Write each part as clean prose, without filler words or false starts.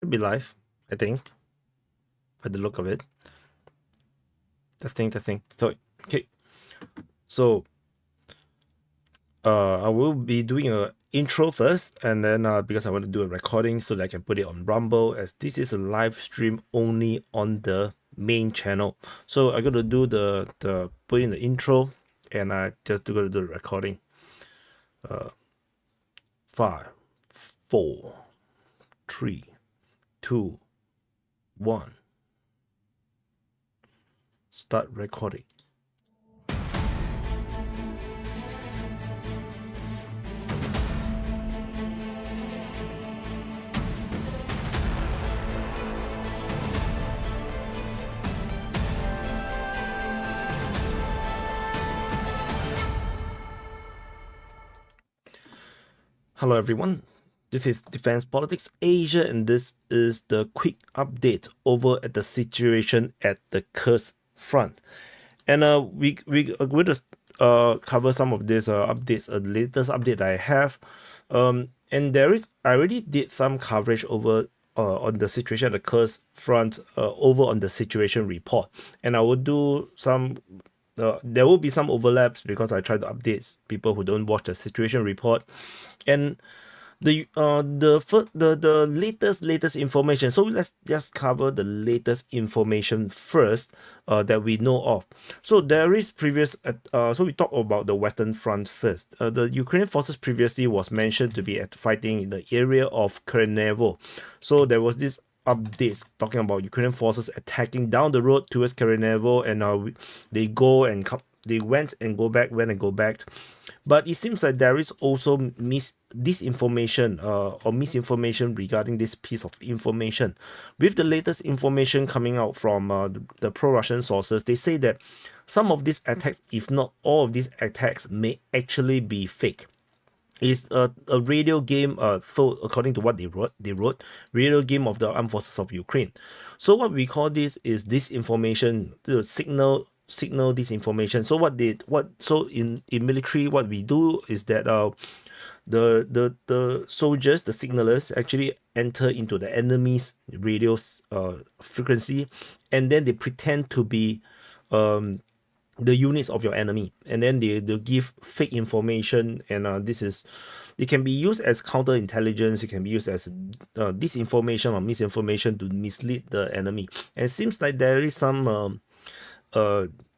Should be live, I think, by the look of it. Testing. So, okay. So, I will be doing a intro first, and then because I want to do a recording so that I can put it on Rumble, as this is a live stream only on the main channel. So I'm gonna do the put in the intro, and I just gonna do the recording. 5, 4, 3, 2, 1. Start recording. Hello everyone, this is Defense Politics Asia, and this is the quick update over at the situation at the Kursk front. And we are going to cover some of these updates, the latest update I have. And I already did some coverage over on the situation at the Kursk front over on the situation report, and I will do some. There will be some overlaps because I try to update people who don't watch the situation report, and the latest information. So let's just cover the latest information first that we know of. So there is previous. So we talk about the Western Front first. The Ukrainian forces previously was mentioned to be fighting in the area of Kernevo. So there was this updates talking about Ukrainian forces attacking down the road towards Kernevo, and they go and come. They went and go back, but it seems like there is also disinformation or misinformation regarding this piece of information. With the latest information coming out from the pro-Russian sources, they say that some of these attacks, if not all of these attacks, may actually be fake. It's a radio game, so according to what they wrote radio game of the armed forces of Ukraine. So what we call this is disinformation, the signal disinformation. So in military, what we do is that the soldiers, the signalers, actually enter into the enemy's radio frequency, and then they pretend to be the units of your enemy, and then they give fake information, and it can be used as counterintelligence. It can be used as disinformation or misinformation to mislead the enemy. And it seems like there is some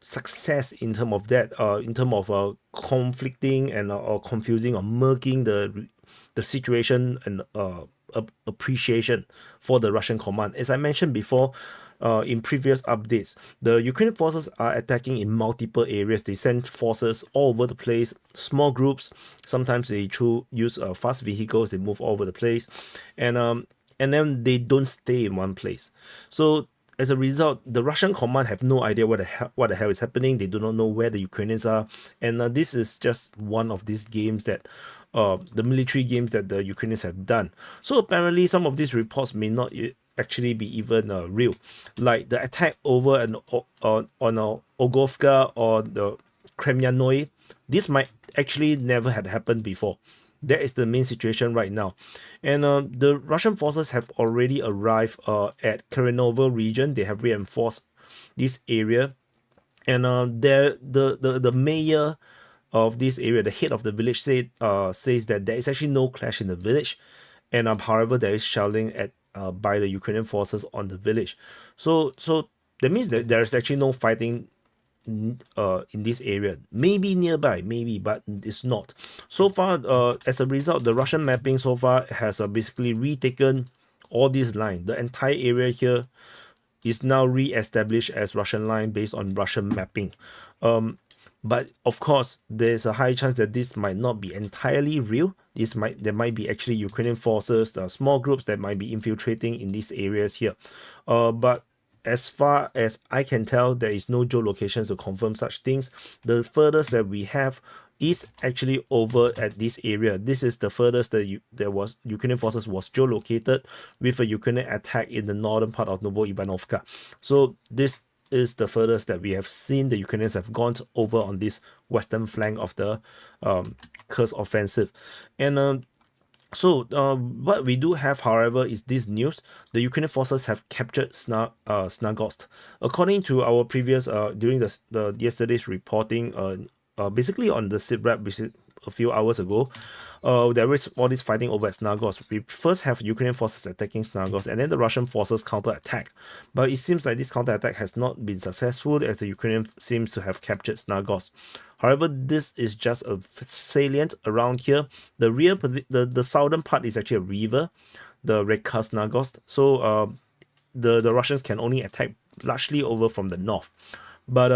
success in terms of that, in terms of conflicting and or confusing or murking the situation and appreciation for the Russian command. As I mentioned before, in previous updates, the Ukrainian forces are attacking in multiple areas. They send forces all over the place, small groups. Sometimes they use fast vehicles. They move all over the place, and then they don't stay in one place. So as a result, the Russian command have no idea what the hell is happening. They do not know where the Ukrainians are, and this is just one of these games that the military games that the Ukrainians have done. So apparently, some of these reports may not actually be even real, like the attack over on Ogovka or the Kremyannoy. This might actually never had happened before. That is the main situation right now, and the Russian forces have already arrived at Kerenovo region. They have reinforced this area, and the mayor of this area, the head of the village, says that there is actually no clash in the village, and however there is shelling at by the Ukrainian forces on the village. So that means that there is actually no fighting in this area. Maybe nearby, maybe, but it's not. So far, as a result, the Russian mapping so far has basically retaken all these lines. The entire area here is now re-established as Russian line based on Russian mapping. But of course, there's a high chance that this might not be entirely real. There might be actually Ukrainian forces, small groups that might be infiltrating in these areas here. But as far as I can tell, there is no geolocations to confirm such things. The furthest that we have is actually over at this area. This is the furthest that Ukrainian forces was geolocated, with a Ukrainian attack in the northern part of Novo-Ivanovka. So this is the furthest that we have seen the Ukrainians have gone over on this western flank of the Kursk offensive. And So what we do have, however, is this news: the Ukrainian forces have captured Snagorsk. According to our previous during the yesterday's reporting, basically on the SITREP, which is a few hours ago, there is all this fighting over at Snagorsk. We first have Ukrainian forces attacking Snagorsk, and then the Russian forces counter-attack. But it seems like this counter-attack has not been successful, as the Ukrainian seems to have captured Snagorsk. However, this is just a salient around here. The southern part is actually a river, the Reka Snagorsk. So the Russians can only attack largely over from the north. But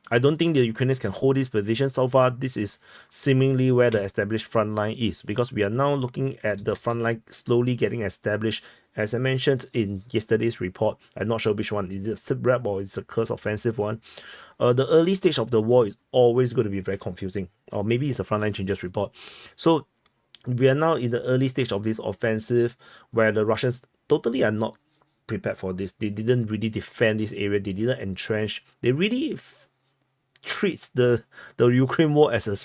I don't think the Ukrainians can hold this position so far. This is seemingly where the established front line is, because we are now looking at the front line slowly getting established. As I mentioned in yesterday's report, I'm not sure which one. Is it a SITREP or is it a Kursk offensive one? The early stage of the war is always going to be very confusing. Or maybe it's a frontline changes report. So we are now in the early stage of this offensive where the Russians totally are not prepared for this. They didn't really defend this area. They didn't entrench. They really treats the Ukraine war as a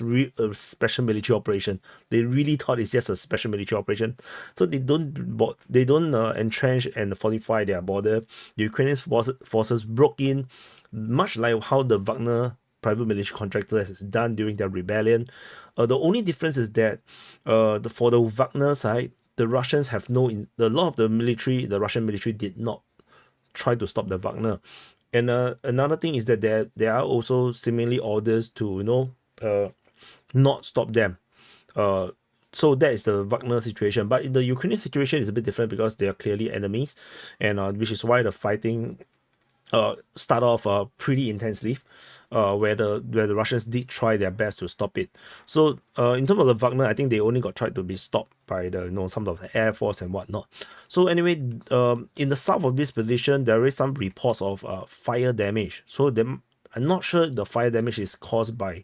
special military operation. They really thought it's just a special military operation. So they don't entrench and fortify their border. The Ukrainian forces broke in, much like how the Wagner private military contractor has done during their rebellion. The only difference is that for the Wagner side, the Russians have a lot of the Russian military did not try to stop the Wagner. And another thing is that there are also seemingly orders to not stop them. So that is the Wagner situation. But in the Ukrainian situation is a bit different because they are clearly enemies, and which is why the fighting start off pretty intensely, where the Russians did try their best to stop it. So in terms of the Wagner, I think they only got tried to be stopped by some of the Air Force and whatnot. So anyway, in the south of this position, there is some reports of fire damage. So I'm not sure the fire damage is caused by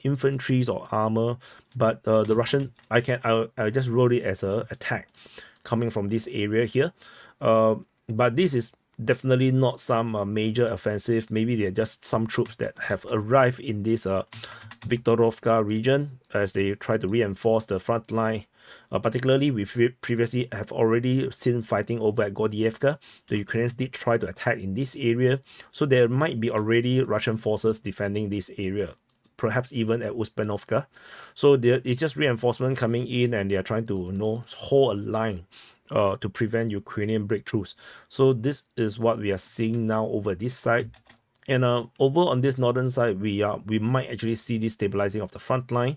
infantry or armor, but the Russian, I just wrote it as a attack coming from this area here. But this is definitely not some major offensive. Maybe they're just some troops that have arrived in this Viktorovka region as they try to reinforce the front line. Particularly, we previously have already seen fighting over at Gordievka. The Ukrainians did try to attack in this area, so there might be already Russian forces defending this area, perhaps even at Uspanovka. So it's just reinforcement coming in, and they are trying to hold a line to prevent Ukrainian breakthroughs. So this is what we are seeing now over this side. And over on this northern side, we might actually see this stabilizing of the front line,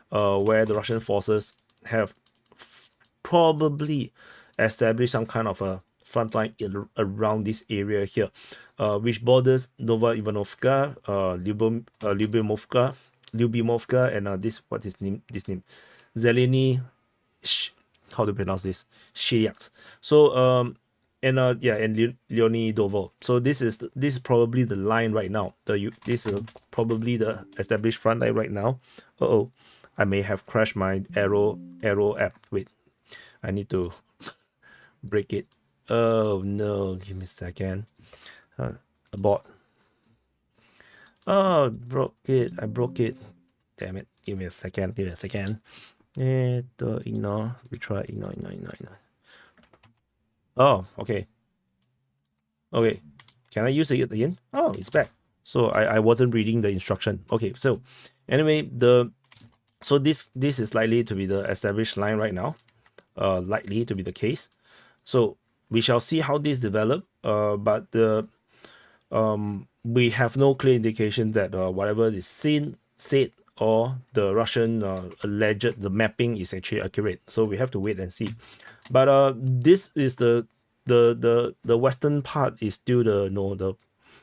where the Russian forces have probably established some kind of a front line around this area here, which borders Nova Ivanovka, Lyubimovka, and what's his name? Zeleny, how to pronounce this? Shiyaks. So and Leonidovo. So this is probably the line right now. This is probably the established front line right now. I may have crashed my arrow app. Wait, I need to break it. Oh no, give me a second. Abort. Oh, I broke it. Damn it. Give me a second. Ignore. Retry. Ignore. Oh, okay. Okay. Can I use it again? Oh, it's back. So I wasn't reading the instruction. Okay, so anyway, so this is likely to be the established line right now. Likely to be the case. So we shall see how this develop. But we have no clear indication that whatever is said, or the Russian alleged the mapping is actually accurate. So we have to wait and see. But this is the western part is still the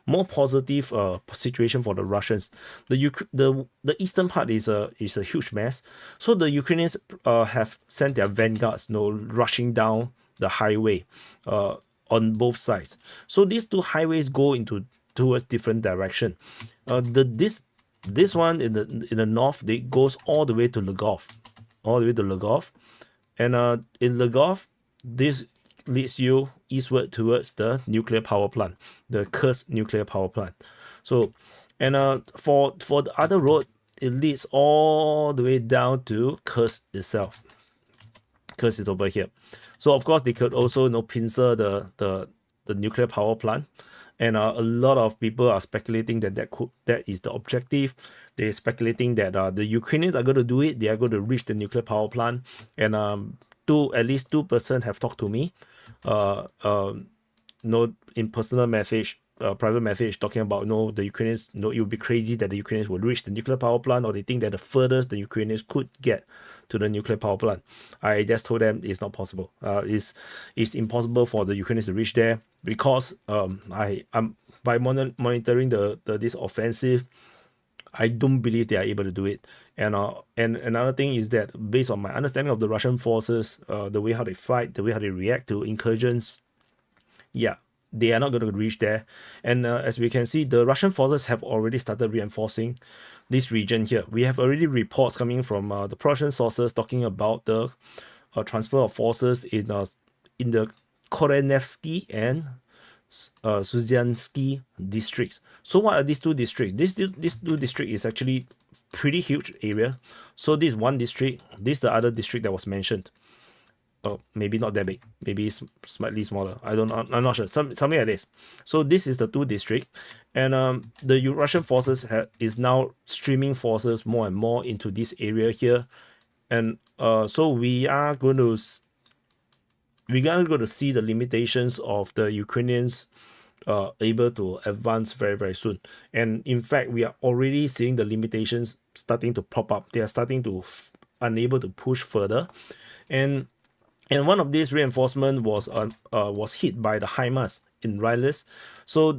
more positive situation for the Russians. The eastern part is a huge mess. So the Ukrainians have sent their vanguards rushing down the highway on both sides. So these two highways go towards different direction. This one in the north, it goes all the way to Lvov, and in Lvov, this leads you eastward towards the nuclear power plant, the Kursk nuclear power plant. So, and for the other road, it leads all the way down to Kursk itself. Kursk is over here. So of course they could also pincer the nuclear power plant, and a lot of people are speculating that that is the objective. They're speculating that the Ukrainians are going to do it. They are going to reach the nuclear power plant, and at least 2% have talked to me, in personal message, private message, talking about the Ukrainians. It would be crazy that the Ukrainians would reach the nuclear power plant, or they think that the furthest the Ukrainians could get to the nuclear power plant. I just told them it's not possible. It's impossible for the Ukrainians to reach there, because I'm by monitoring this offensive, I don't believe they are able to do it. And another thing is that, based on my understanding of the Russian forces, the way how they fight, the way how they react to incursions, yeah, they are not going to reach there. And as we can see, the Russian forces have already started reinforcing this region here. We have already reports coming from the Prussian sources talking about the transfer of forces in the Korenevsky and Suziansky districts. So what are these two districts? These two districts is actually pretty huge area. So this one district, this the other district that was mentioned. Maybe not that big, maybe slightly smaller. I'm not sure. Something like this. So this is the two district, and the Russian forces is now streaming forces more and more into this area here, and so we are going to see the limitations of the Ukrainians able to advance very, very soon. And in fact, we are already seeing the limitations starting to pop up. They are starting to unable to push further, and one of these reinforcement was hit by the HIMARS in Rylis. So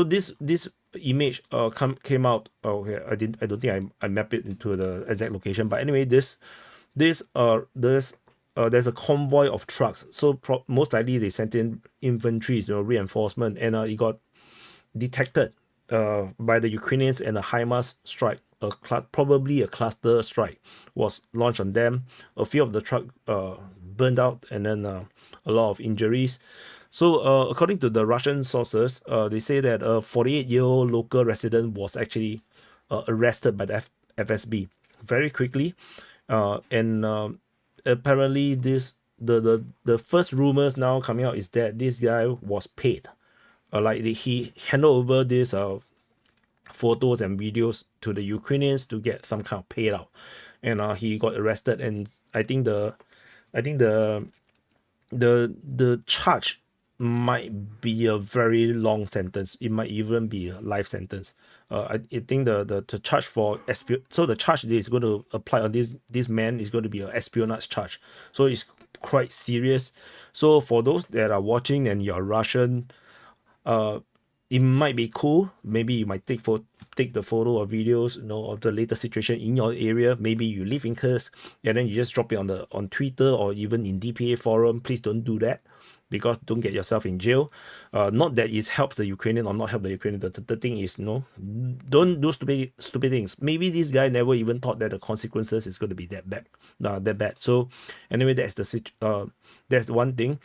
this image came out. Okay, I don't think I map it into the exact location. But anyway, there's a convoy of trucks. So most likely they sent in infantry, reinforcement, and it got detected by the Ukrainians, and a HIMARS strike, probably a cluster strike, was launched on them. A few of the truck burned out, and then a lot of injuries. So according to the Russian sources, they say that a 48-year-old local resident was actually arrested by the FSB very quickly, and apparently the first rumors now coming out is that this guy was paid. He handed over these photos and videos to the Ukrainians to get some kind of payout, and he got arrested. And I think the charge might be a very long sentence. It might even be a life sentence. I think the charge for so the charge that is going to apply on this man is going to be an espionage charge. So it's quite serious. So for those that are watching and you're Russian, it might be cool. Maybe you might take the photo or videos, of the latest situation in your area. Maybe you live in Kursk, and then you just drop it on Twitter or even in DPA forum. Please don't do that, because don't get yourself in jail. Not that it helps the Ukrainian or not help the Ukrainian. The thing is, don't do stupid things. Maybe this guy never even thought that the consequences is going to be that bad. So anyway, that's one thing.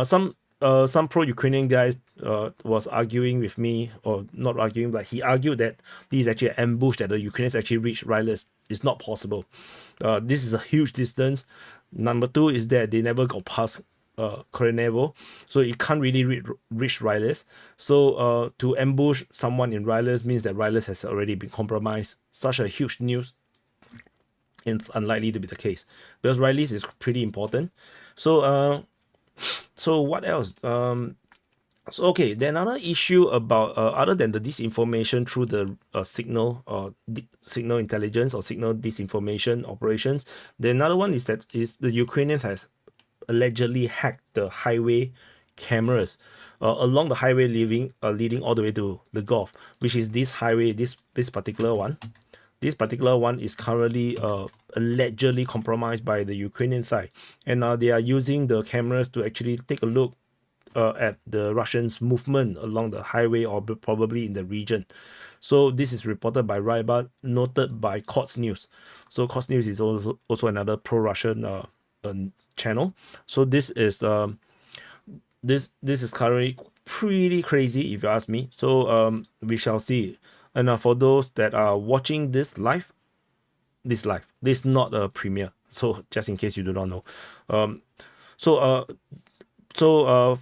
Some pro-Ukrainian guys was arguing with me, or not arguing, but he argued that this is actually an ambush, that the Ukrainians actually reached Rylis. It's not possible. This is a huge distance. Number two is that they never got past Korenevo, so it can't really reach Rylis. So to ambush someone in Rylis means that Rylis has already been compromised. Such a huge news, it's unlikely to be the case, because Rylis is pretty important. So what else? So okay, then another issue about other than the disinformation through the signal intelligence or signal disinformation operations, the another one is that the Ukrainians has allegedly hacked the highway cameras along the highway leading all the way to the Gulf, which is this highway, this particular one. This particular one is currently allegedly compromised by the Ukrainian side, and they are using the cameras to actually take a look at the Russians' movement along the highway, or probably in the region. So this is reported by Rybat, noted by Kots News. So Kots News is also another pro-Russian channel. So this is this is currently pretty crazy, if you ask me. So we shall see. And for those that are watching this is not a premiere. So just in case you do not know. Um, so uh, so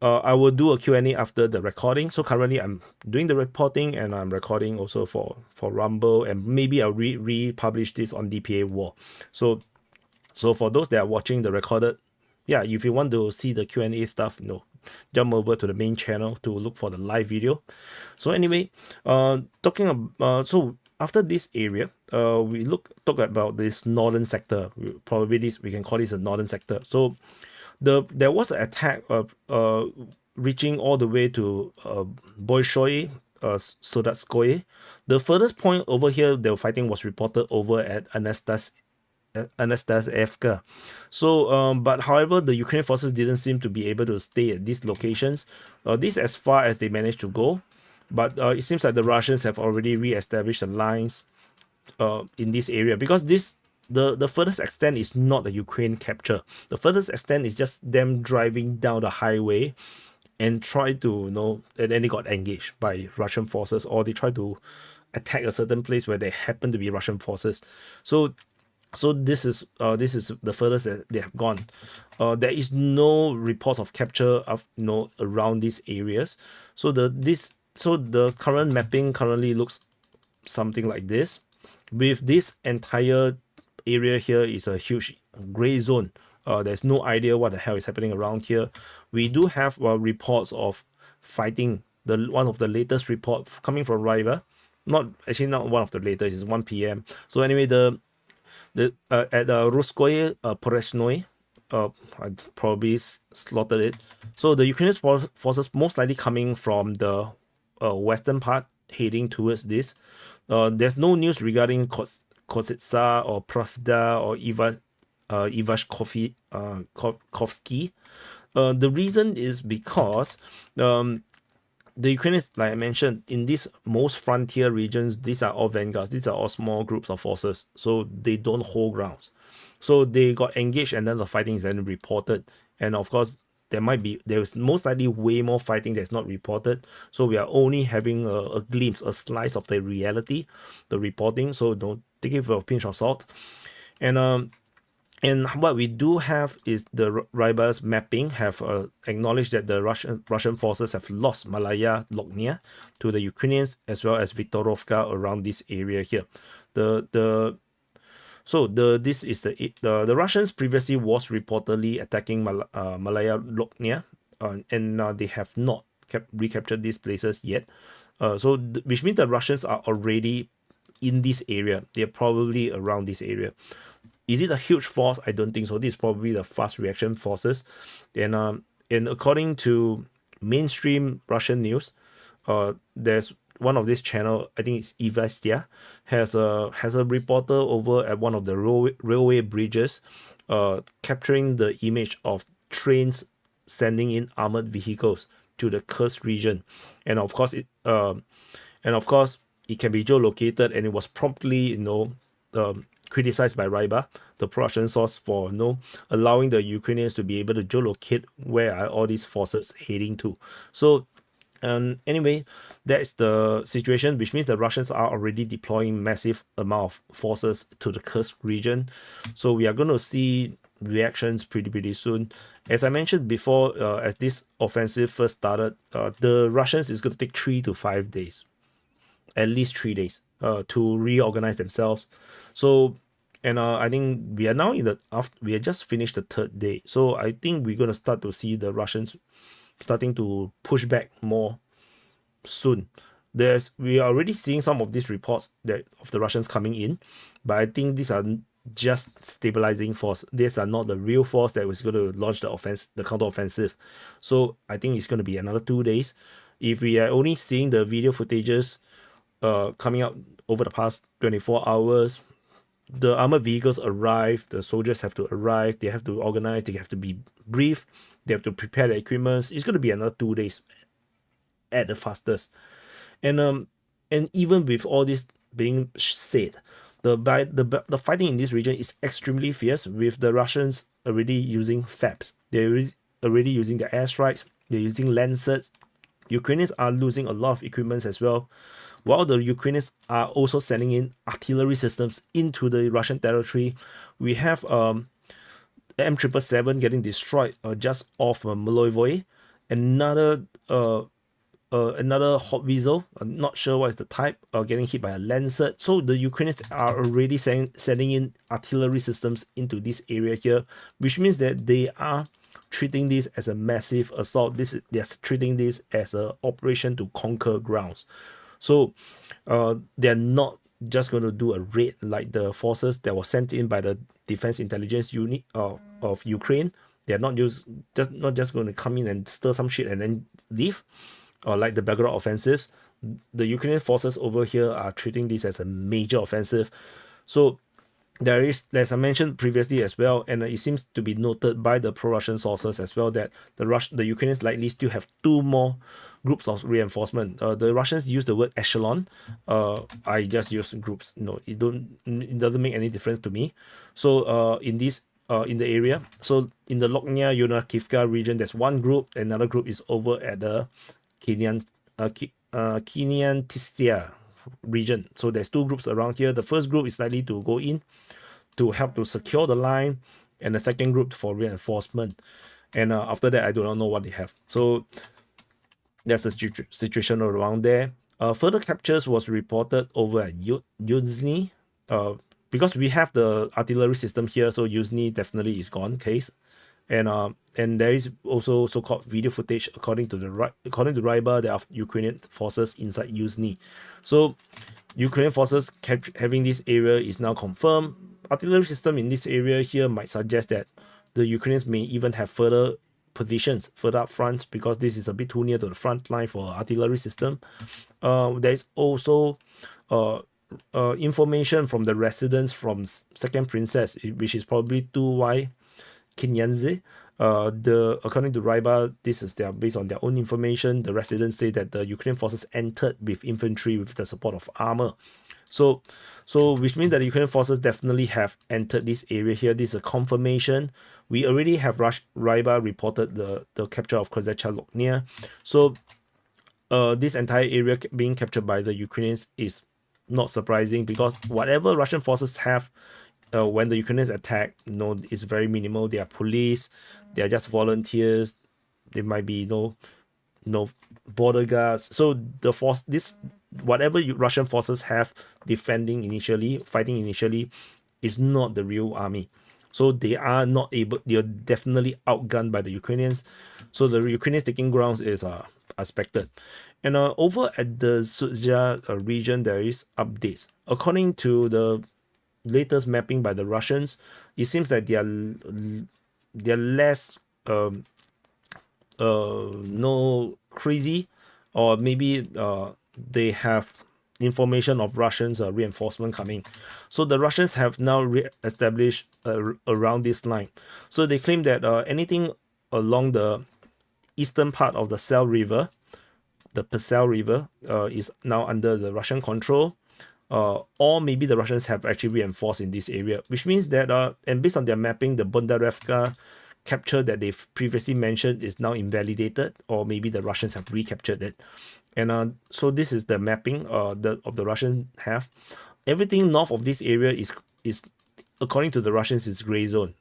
I will do a Q&A after the recording. So currently I'm doing the reporting and I'm recording also for Rumble, and maybe I'll republish this on DPA War. So for those that are watching the recorded, yeah, if you want to see the Q&A stuff, jump over to the main channel to look for the live video. So anyway, so after this area, we talk about this northern sector. We can call this a northern sector. So there was an attack reaching all the way to Bolshoi, Sodatskoye. The furthest point over here they were fighting was reported over at Anastasevka. So, but however, the Ukrainian forces didn't seem to be able to stay at these locations. This as far as they managed to go. But it seems like the Russians have already re-established the lines in this area, because the furthest extent is not the Ukraine capture. The furthest extent is just them driving down the highway and try to, and then they got engaged by Russian forces, or they try to attack a certain place where they happen to be Russian forces. So this is the furthest that they have gone. There is no reports of capture of around these areas. So the current mapping currently looks something like this. With this entire area here is a huge gray zone. There's no idea what the hell is happening around here. We do have reports of fighting. One of the latest reports coming from Riva, not one of the latest, it's 1 p.m. So anyway, at Ruskoye Poreshnoye, I probably slaughtered it. So the Ukrainian forces most likely coming from the western part, heading towards this. There's no news regarding Kositsa or Pravda or Ivashkovsky. The reason is because the Ukrainians, like I mentioned, in these most frontier regions, these are all vanguards. These are all small groups of forces, so they don't hold grounds. So they got engaged, and then the fighting is then reported. And of course, there's most likely way more fighting that's not reported. So we are only having a glimpse, a slice of the reality, the reporting. So don't take it with a pinch of salt. And what we do have is the Riba's mapping have acknowledged that the Russian forces have lost Malaya Lognia to the Ukrainians, as well as Viktorovka around this area here. The Russians previously was reportedly attacking Malaya Lognia, and they have not recaptured these places yet. Which means the Russians are already in this area. They are probably around this area. Is it a huge force? I don't think so. This is probably the fast reaction forces. And according to mainstream Russian news, there's one of this channel, I think it's Ivastia, has a reporter over at one of the railway bridges, capturing the image of trains sending in armored vehicles to the Kursk region, and of course it can be geolocated, and it was promptly criticized by Ryba, the production source, for allowing the Ukrainians to be able to geolocate where are all these forces heading to. So anyway, that's the situation, which means the Russians are already deploying massive amount of forces to the Kursk region. So we are going to see reactions pretty soon. As I mentioned before, as this offensive first started, the Russians is going to take 3 to 5 days, at least 3 days, to reorganize themselves. So, and I think we are now we had just finished the 3rd day. So I think we're going to start to see the Russians starting to push back more soon. We are already seeing some of these reports of the Russians coming in, but I think these are just stabilizing force. These are not the real force that was going to launch the counter-offensive. So I think it's going to be another 2 days. If we are only seeing the video footages coming out over the past 24 hours, the armored vehicles arrive, the soldiers have to arrive, they have to organize, they have to be briefed, they have to prepare the equipment. It's going to be another 2 days at the fastest. And even with all this being said, the fighting in this region is extremely fierce, with the Russians already using FABs. They're already using the airstrikes, they're using Lancets. Ukrainians are losing a lot of equipment as well. while the Ukrainians are also sending in artillery systems into the Russian territory. We have M777 getting destroyed just off Malovoy. Another another hot weasel, I'm not sure what is the type, getting hit by a Lancet. So the Ukrainians are already sending in artillery systems into this area here, which means that they are treating this as a massive assault. They're treating this as an operation to conquer grounds. So they're not just going to do a raid like the forces that were sent in by the Defense Intelligence Unit of Ukraine. They're not just going to come in and stir some shit and then leave, or like the Belgorod offensives. The Ukrainian forces over here are treating this as a major offensive. So there is, as I mentioned previously as well, and it seems to be noted by the pro-Russian sources as well, that the Ukrainians likely still have two more groups of reinforcement. The Russians use the word echelon. I just use groups. No, it doesn't make any difference to me. So in the area, so in the Loknia Yonakivka region, there's one group. Another group is over at the Kenyan Tistia region. So there's two groups around here. The first group is likely to go in to help to secure the line, and the second group for reinforcement. And after that, I do not know what they have. So that's the situation around there. Further captures was reported over at Yuzhny. Because we have the artillery system here, so Yuzhny definitely is gone case. And there is also so-called video footage according to Ryba, there are Ukrainian forces inside Yuzhny. So Ukrainian forces having this area is now confirmed. Artillery system in this area here might suggest that the Ukrainians may even have further positions further up front, because this is a bit too near to the front line for artillery system. There is also information from the residents from Second Princess, which is probably 2Y Kinyanze. According to Ryba, this is based on their own information. The residents say that the Ukrainian forces entered with infantry with the support of armor. So which means that the Ukrainian forces definitely have entered this area here. This is a confirmation. We already have Ryba reported the capture of Kozacha Loknia. So this entire area being captured by the Ukrainians is not surprising, because whatever Russian forces have when the Ukrainians attack, is very minimal. They are police, they are just volunteers, they might be border guards. So the force, whatever Russian forces have fighting initially, is not the real army. So they are definitely outgunned by the Ukrainians. So the Ukrainians taking grounds is expected. And over at the Sudzha region, there is updates. According to the latest mapping by the Russians, it seems that they are less crazy, or maybe they have information of Russians reinforcement coming. So the Russians have now re-established around this line. So they claim that anything along the eastern part of the Sel River, the Pesel River, is now under the Russian control. Or maybe the Russians have actually reinforced in this area, which means that, and based on their mapping, the Bondarevka capture that they've previously mentioned is now invalidated, or maybe the Russians have recaptured it. And so this is the mapping of the Russians have. Everything north of this area is according to the Russians, is gray zone.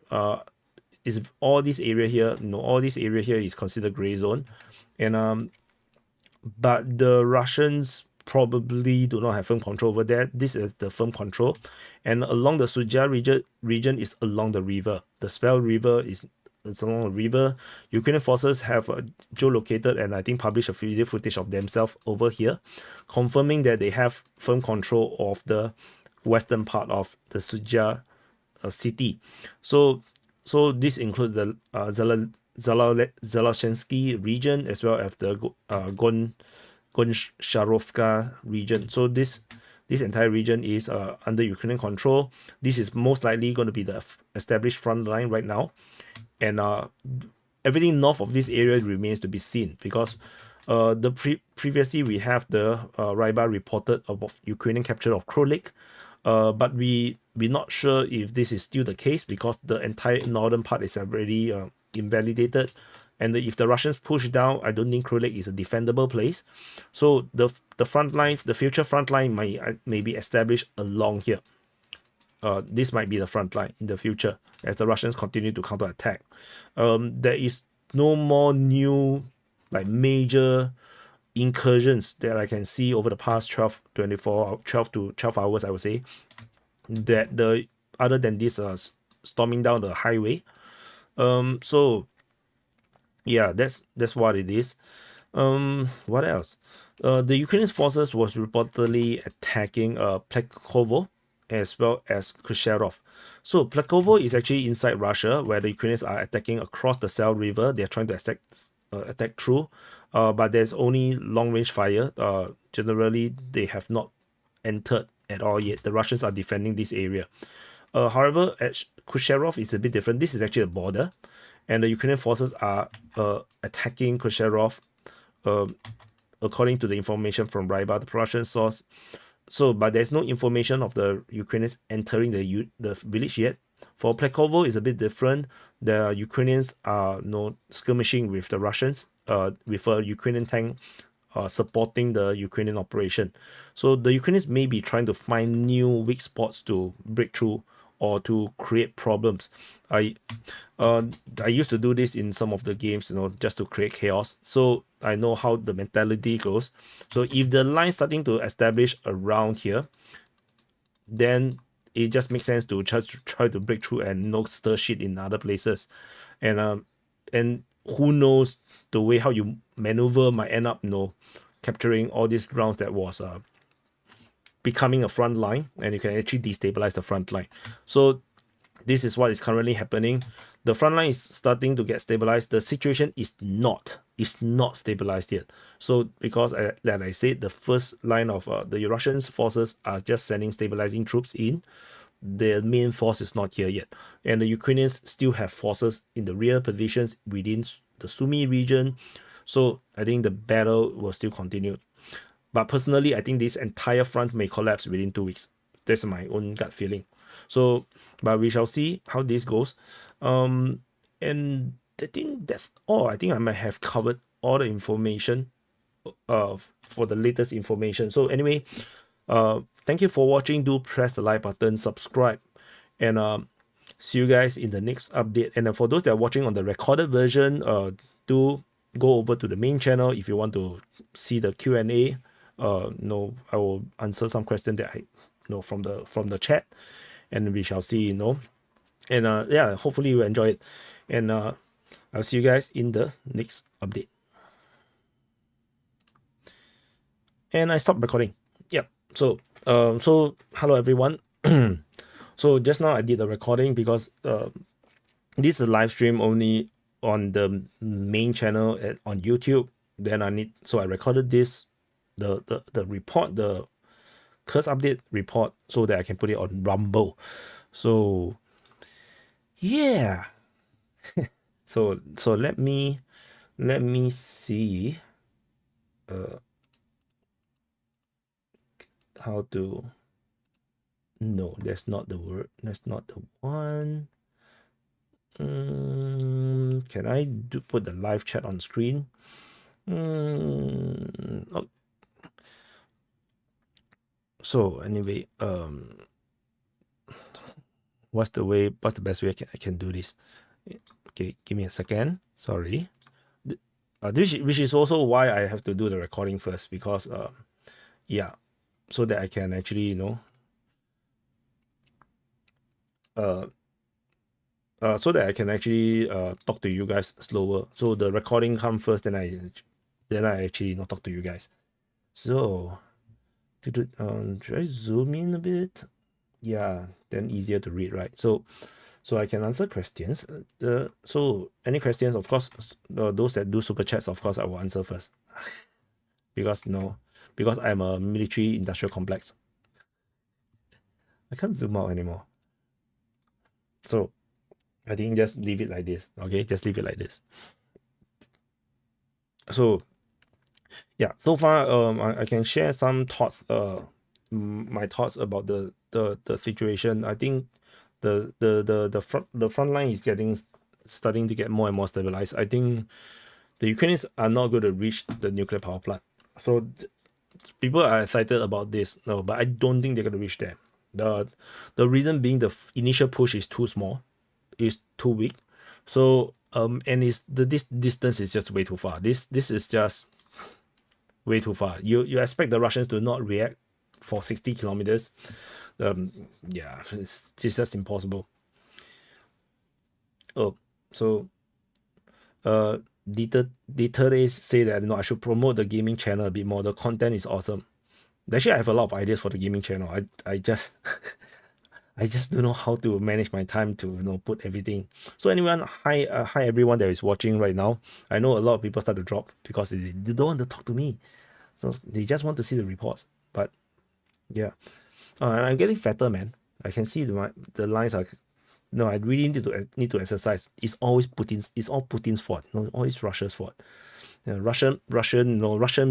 Is all this area here? All this area here is considered gray zone, and but the Russians probably do not have firm control over that. This is the firm control, and along the Sudzha region is along the river. The Spell River is along the river. Ukrainian forces have geolocated and I think published a video footage of themselves over here, confirming that they have firm control of the western part of the Sudzha city. So this includes the Zalashensky region as well as the Gonsharovka region. So this entire region is under Ukrainian control. This is most likely going to be the established front line right now, and everything north of this area remains to be seen, because previously we have the Ryba reported about Ukrainian capture of Krolik, but we're not sure if this is still the case, because the entire northern part is already invalidated, and if the Russians push down, I don't think Krylik is a defendable place. So the front line, the future front line may be established along here. This might be the front line in the future as the Russians continue to counterattack. There is no more new like major incursions that I can see over the past 12 to 12 hours, I would say, that the other than this storming down the highway. So yeah, that's what it is. What else? The Ukrainian forces was reportedly attacking Plekovo as well as Kusherov. So Plekovo is actually inside Russia, where the Ukrainians are attacking across the Sel River. They are trying to attack through, but there's only long-range fire. Generally, they have not entered at all yet. The Russians are defending this area. However, at Kusherov is a bit different. This is actually a border, and the Ukrainian forces are attacking Kusherov, according to the information from Ryba, the Russian source. So, but there's no information of the Ukrainians entering the village yet. For Plekovo, is a bit different. The Ukrainians are skirmishing with the Russians, with a Ukrainian tank supporting the Ukrainian operation. So the Ukrainians may be trying to find new weak spots to break through or to create problems. I used to do this in some of the games, just to create chaos. So I know how the mentality goes. So if the line starting to establish around here, then it just makes sense to try to break through and stir shit in other places. And who knows, the way how you maneuver might end up capturing all these grounds that was becoming a front line, and you can actually destabilize the front line. So this is what is currently happening. The front line is starting to get stabilized. The situation is not stabilized yet. So because like I said, the first line of the Russian forces are just sending stabilizing troops in. The main force is not here yet, and the Ukrainians still have forces in the rear positions within the Sumy region. So I think the battle will still continue. But personally, I think this entire front may collapse within 2 weeks. That's my own gut feeling. So, but we shall see how this goes. And I think that's all. I think I might have covered all the information for the latest information. So anyway, thank you for watching. Do press the like button, subscribe, and see you guys in the next update. And for those that are watching on the recorded version, do go over to the main channel if you want to see the Q&A. I will answer some questions that I from the chat, and we shall see. And yeah, hopefully you enjoy it, and I'll see you guys in the next update. And I stopped recording. Yep. So hello everyone. So just now I did the recording because this is a live stream only on the main channel on YouTube. Then I recorded this, the report, the Kursk update report, so that I can put it on Rumble. So yeah. so let me see how to. No, that's not the word. That's not the one. Can I put the live chat on screen? Oh. So anyway, what's the best way I can do this? Okay, give me a second. Sorry. Which is also why I have to do the recording first, because yeah, so that I can actually so that I can actually talk to you guys slower. So the recording come first, then I actually talk to you guys. So should I zoom in a bit? Yeah, then easier to read, right? So I can answer questions. So any questions, of course, those that do super chats, of course, I will answer first. because I'm a military industrial complex. I can't zoom out anymore. So I think just leave it like this. Okay, just leave it like this. So yeah, so far I can share some thoughts, my thoughts about the situation. I think the front line is getting starting to get more and more stabilized. I think the Ukrainians are not going to reach the nuclear power plant. So people are excited about this, no, but I don't think they're going to reach there. The reason being the initial push is too small, is too weak. So and this distance is just way too far. This is just way too far. You expect the Russians to not react for 60 kilometers. Yeah, it's just impossible. Oh, so Dieter say that I should promote the gaming channel a bit more. The content is awesome. Actually, I have a lot of ideas for the gaming channel. I just I just don't know how to manage my time to put everything. So anyone, hi everyone that is watching right now. I know a lot of people start to drop because they don't want to talk to me, so they just want to see the reports. But yeah, I'm getting fatter, man. I can see the lines are. No, I really need to exercise. It's always Putin's. It's all Putin's fault. No, always Russia's fault. Russian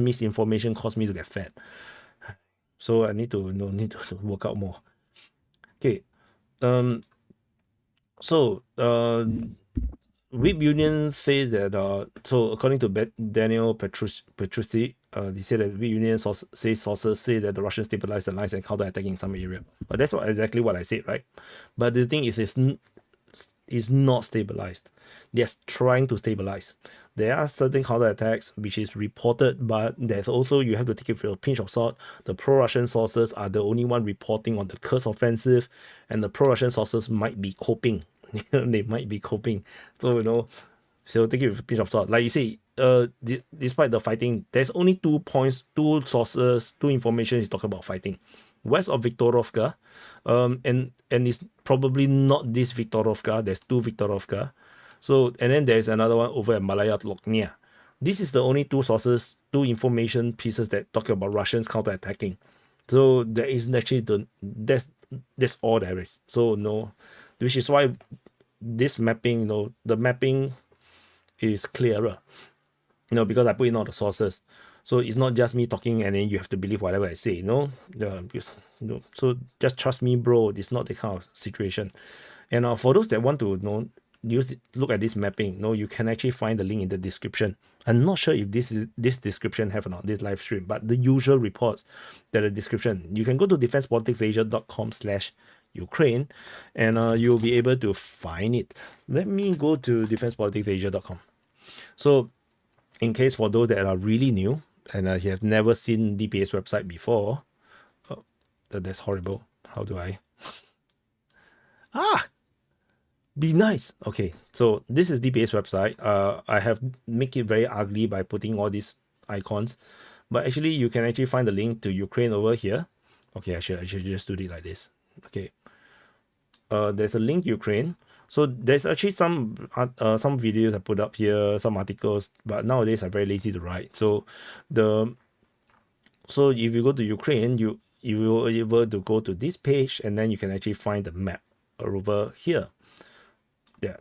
misinformation caused me to get fat. So I need to work out more. Okay. So Whip Union say that so according to Daniel Petrucci, they say that Whip Union sources say that the Russians stabilized the lines and counter-attacking some area. But that's exactly what I said, right? But the thing is, it's not stabilized. They're trying to stabilize. There are certain counterattacks which is reported, but there's also, you have to take it with a pinch of salt. The pro-Russian sources are the only one reporting on the Kursk offensive, and the pro-Russian sources might be coping. They might be coping. So, so take it with a pinch of salt. Like you say, despite the fighting, there's only 2 points, 2 sources, 2 information is talking about fighting. West of Viktorovka, and it's probably not this Viktorovka. There's 2 Viktorovka. So, and then there's another one over at Malaya Loknia. This is the only 2 sources, 2 information pieces that talk about Russians counterattacking. So there is actually that's all there is. So no, which is why this mapping, the mapping is clearer. Because I put in all the sources. So it's not just me talking and then you have to believe whatever I say, So just trust me, bro. It's not the kind of situation. And for those that want to look at this mapping, you can actually find the link in the description. I'm not sure if this description have or not, this live stream, but the usual reports that the description. You can go to defensepoliticsasia.com/Ukraine and you'll be able to find it. Let me go to defensepoliticsasia.com. So in case for those that are really new and you have never seen DPA's website before, that's horrible. How do I? Be nice. Okay, so this is DPA's website. I have make it very ugly by putting all these icons, but actually you can actually find the link to Ukraine over here. Okay, I should just do it like this. Okay, there's a link Ukraine. So there's actually some videos I put up here, some articles, but nowadays I'm very lazy to write. So if you go to Ukraine, you will be able to go to this page, and then you can actually find the map over here. Yeah,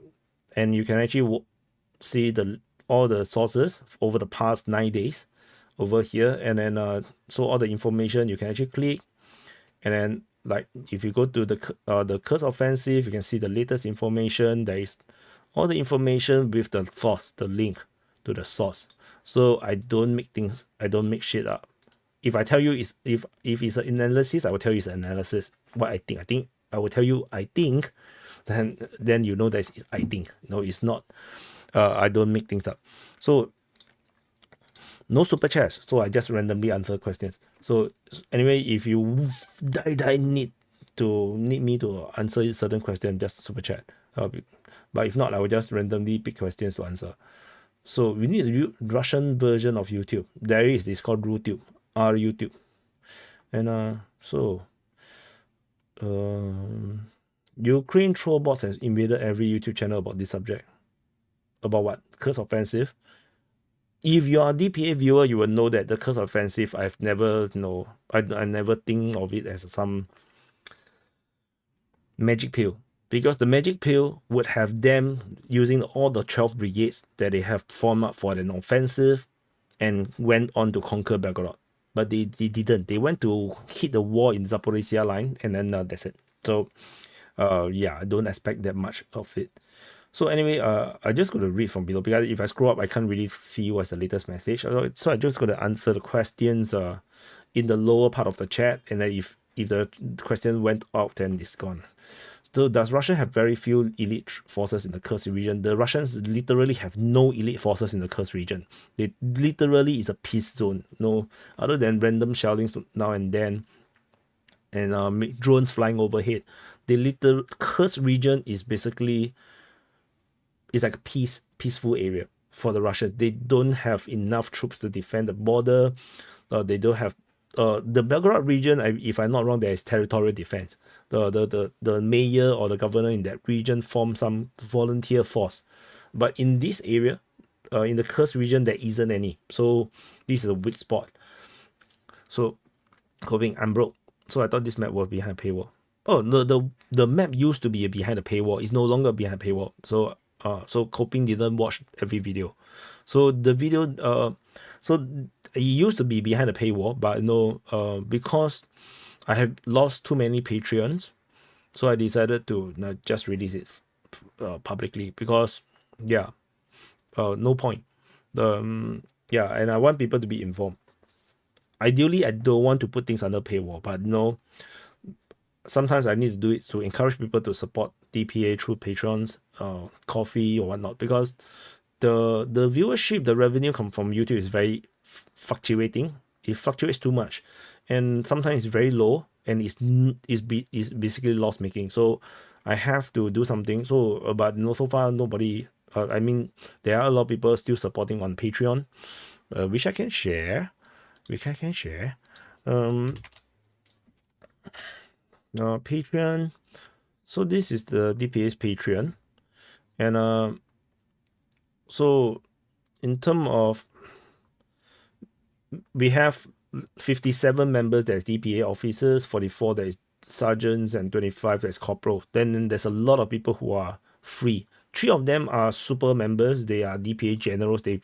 and you can actually see all the sources over the past 9 days over here, and then so all the information you can actually click, and then like if you go to the Kursk offensive, you can see the latest information. There is all the information with the source, the link to the source. So I don't make shit up. If I tell you if it's an analysis, I will tell you it's an analysis. What I think I will tell you I think. Then you know that I think. No, it's not. I don't make things up. So no super chats. So I just randomly answer questions. So anyway, if you need me to answer a certain question, just super chat. But if not, I will just randomly pick questions to answer. So we need a Russian version of YouTube. There is. It's called RuTube. RUTube. And Ukraine troll bots has invaded every YouTube channel about this subject. About what? Kursk offensive. If you are a DPA viewer, you will know that the Kursk offensive, I've never I never think of it as some magic pill. Because the magic pill would have them using all the 12 brigades that they have formed up for an offensive and went on to conquer Belgorod. But they didn't. They went to hit the wall in Zaporizhia line, and then that's it. So yeah, I don't expect that much of it. So anyway, I just going to read from below because if I scroll up, I can't really see what's the latest message. So I just going to answer the questions in the lower part of the chat, and then if the question went out, then it's gone. So does Russia have very few elite forces in the Kursk region? The Russians literally have no elite forces in the Kursk region. They literally is a peace zone. No, other than random shellings now and then, and drones flying overhead. The Kursk region is basically like a peaceful area for the Russians. They don't have enough troops to defend the border. They don't have the Belgorod region. If I'm not wrong, there is territorial defense. The mayor or the governor in that region form some volunteer force, but in this area, in the Kursk region, there isn't any. So this is a weak spot. So, Coping, I'm broke. So I thought this map was behind a paywall. Oh, the map used to be behind a paywall. It's no longer behind a paywall. So Coping didn't watch every video. So the video, so it used to be behind a paywall, but no, because I have lost too many Patreons, so I decided to not just release it publicly because, yeah, no point. Yeah, and I want people to be informed. Ideally, I don't want to put things under paywall, but no, sometimes I need to do it to encourage people to support DPA through patrons, coffee or whatnot, because the viewership, the revenue come from YouTube is very fluctuating. It fluctuates too much, and sometimes it's very low, and is basically loss making. So I have to do something. So, but no, so far nobody. I mean, there are a lot of people still supporting on Patreon, which I can share. Patreon. So this is the DPA's Patreon, and so in terms of, we have 57 members that's DPA officers, 44 that is sergeants, and 25 that's corporal. Then there's a lot of people who are free. 3 of them are super members. They are DPA generals. They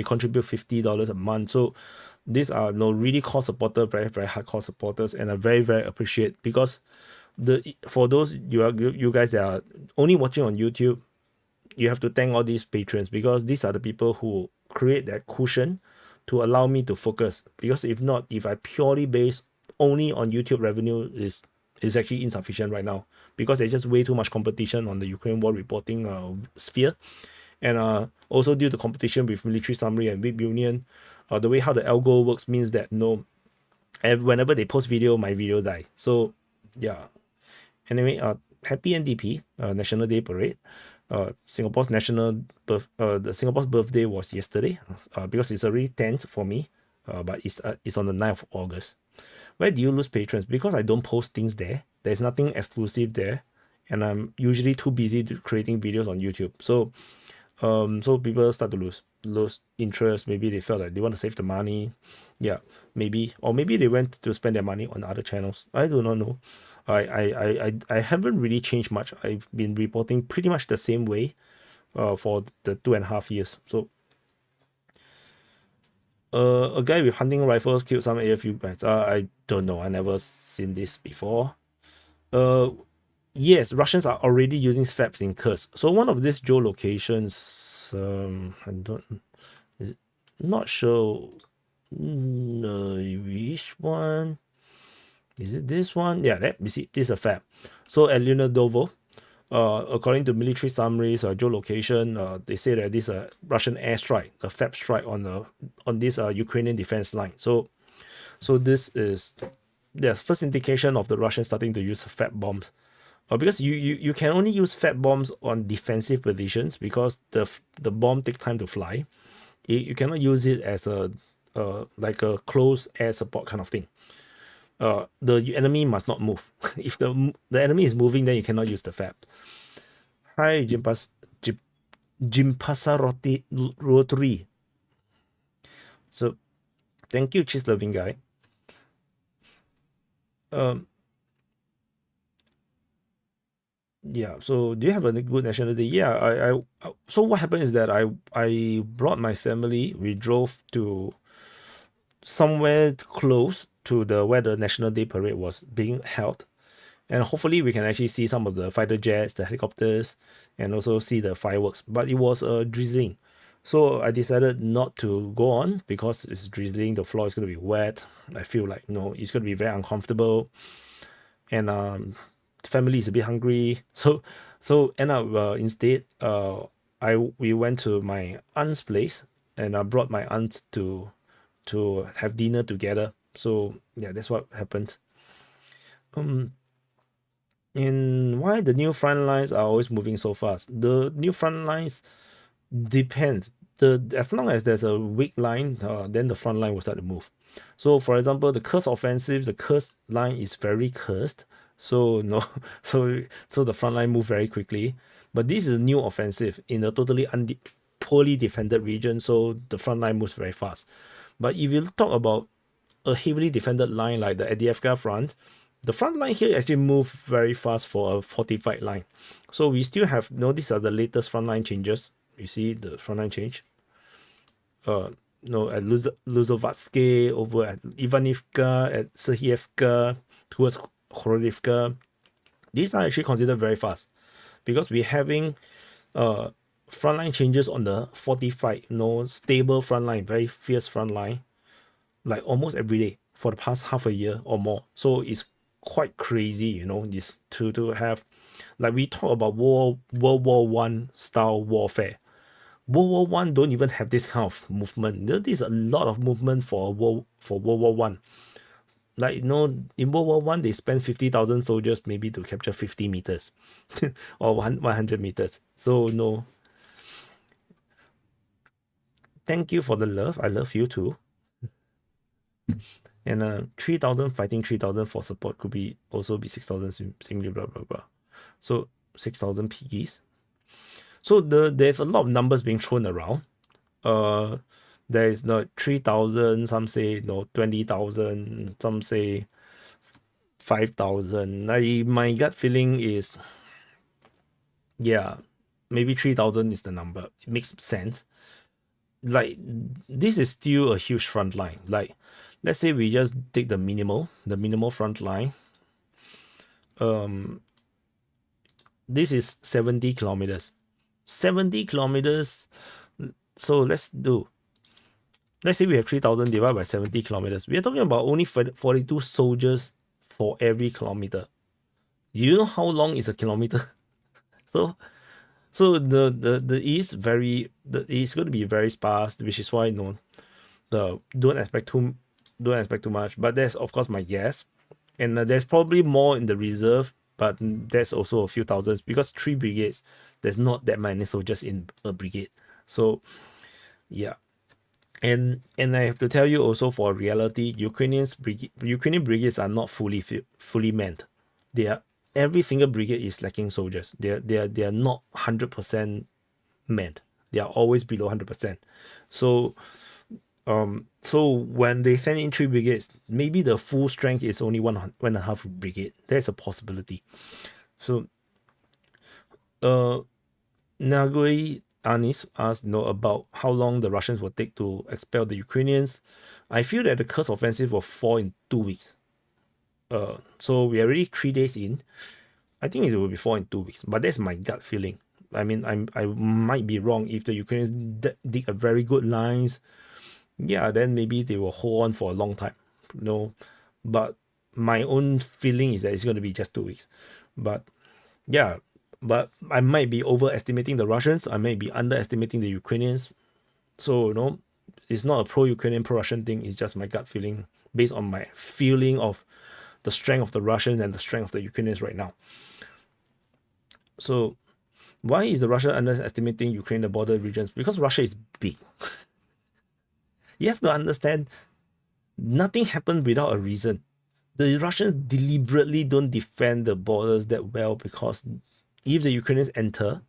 contribute $50 a month. So these are really core supporters, very very hardcore supporters, and I very very appreciate, because for those you guys that are only watching on YouTube, you have to thank all these patrons, because these are the people who create that cushion to allow me to focus. Because if not, if I purely base only on YouTube revenue, is actually insufficient right now, because there's just way too much competition on the Ukraine war reporting sphere, and also due to competition with military summary and Whip Union, the way how the algo works means that whenever they post video, my video die. So yeah. Anyway, happy NDP National Day Parade. Singapore's Singapore's birthday was yesterday, because it's already 10th for me, but it's on the 9th of August. Where do you lose patrons? Because I don't post things there. There's nothing exclusive there, and I'm usually too busy creating videos on YouTube. So so people start to lose interest. Maybe they felt like they want to save the money. Yeah, maybe, or maybe they went to spend their money on other channels. I do not know. I haven't really changed much. I've been reporting pretty much the same way for the 2.5 years. So a guy with hunting rifles killed some AFU bats. I don't know. I never seen this before. Yes, Russians are already using FAPs in Kursk. So one of these geolocations, I don't, not sure which one. Is it this one? Yeah, let me see. This is a FAP. So at Leonidovo, according to military summaries, geolocation, they say that this is a Russian airstrike, a FAP strike on this Ukrainian defense line. So this is the first indication of the Russians starting to use FAP bombs. Because you can only use FAP bombs on defensive positions, because the bomb takes time to fly. You cannot use it as like a close air support kind of thing. The enemy must not move. If the enemy is moving, then you cannot use the FAP. Hi, Jimpasa Rotary. So thank you, cheese loving guy. Yeah, so do you have a good National Day? Yeah, so what happened is that I brought my family. We drove to somewhere close to where the National Day Parade was being held, And hopefully we can actually see some of the fighter jets, the helicopters, and also see the fireworks. But it was drizzling. So I decided not to go on because it's drizzling, the floor is going to be wet. I feel like, it's going to be very uncomfortable. And family is a bit hungry. So end up instead, we went to my aunt's place, and I brought my aunt to have dinner together. So yeah, that's what happened. And why the new front lines are always moving so fast? The new front lines depends. As long as there's a weak line, then the front line will start to move. So for example, the Kursk offensive, the Kursk line is very cursed. So no, so the front line move very quickly. But this is a new offensive in a totally poorly defended region, so the front line moves very fast. But if you talk about a heavily defended line like the Adiyevka front, the front line here actually moved very fast for a fortified line. So we still have, these are the latest frontline changes. You see the frontline change. At Luzovatske, over at Ivanivka, at Serhievka, towards Khorodivka. These are actually considered very fast because we're having frontline changes on the fortified, stable frontline, very fierce frontline, like almost every day for the past half a year or more. So it's quite crazy, this to have, like we talk about World War One style warfare. World War One don't even have this kind of movement. There's a lot of movement for World War One. Like in World War One they spent 50,000 soldiers maybe to capture 50 meters or 100 meters. So no. Thank you for the love. I love you too. And 3,000 fighting 3,000 for support could be also be 6,000 simply blah blah blah. So 6,000 piggies. So there's a lot of numbers being thrown around. There is 3,000. Some say 20,000. Some say 5,000. My gut feeling is, yeah, maybe 3,000 is the number. It makes sense. Like this is still a huge front line. Like let's say we just take the minimal front line. This is 70 kilometers. 70 kilometers. So let's say we have 3,000 divided by 70 kilometers. We are talking about only 42 soldiers for every kilometer. You know how long is a kilometer? So it's going to be very sparse, which is why don't expect too much. But that's of course my guess, and there's probably more in the reserve, but there's also a few thousands because 3 brigades. There's not that many soldiers in a brigade. So yeah, and I have to tell you also, for reality, Ukrainian brigades are not fully manned. Every single brigade is lacking soldiers. They are not 100% manned. They are always below 100%. So when they send in 3 brigades, maybe the full strength is only 1.5 brigade. There's a possibility. So Nagoi Anis asked about how long the Russians will take to expel the Ukrainians. I feel that the Kursk offensive will fall in 2 weeks. So we are already 3 days in. I think it will be 4 in 2 weeks, but that's my gut feeling. I mean, I might be wrong. If the Ukrainians dig a very good lines, yeah, then maybe they will hold on for a long time. But my own feeling is that it's going to be just 2 weeks. But yeah, but I might be overestimating the Russians. I may be underestimating the Ukrainians. So it's not a pro-Ukrainian, pro-Russian thing. It's just my gut feeling based on my feeling of the strength of the Russians and the strength of the Ukrainians right now. So why is the Russia underestimating Ukraine, the border regions? Because Russia is big. You have to understand, nothing happened without a reason. The Russians deliberately don't defend the borders that well because if the Ukrainians enter,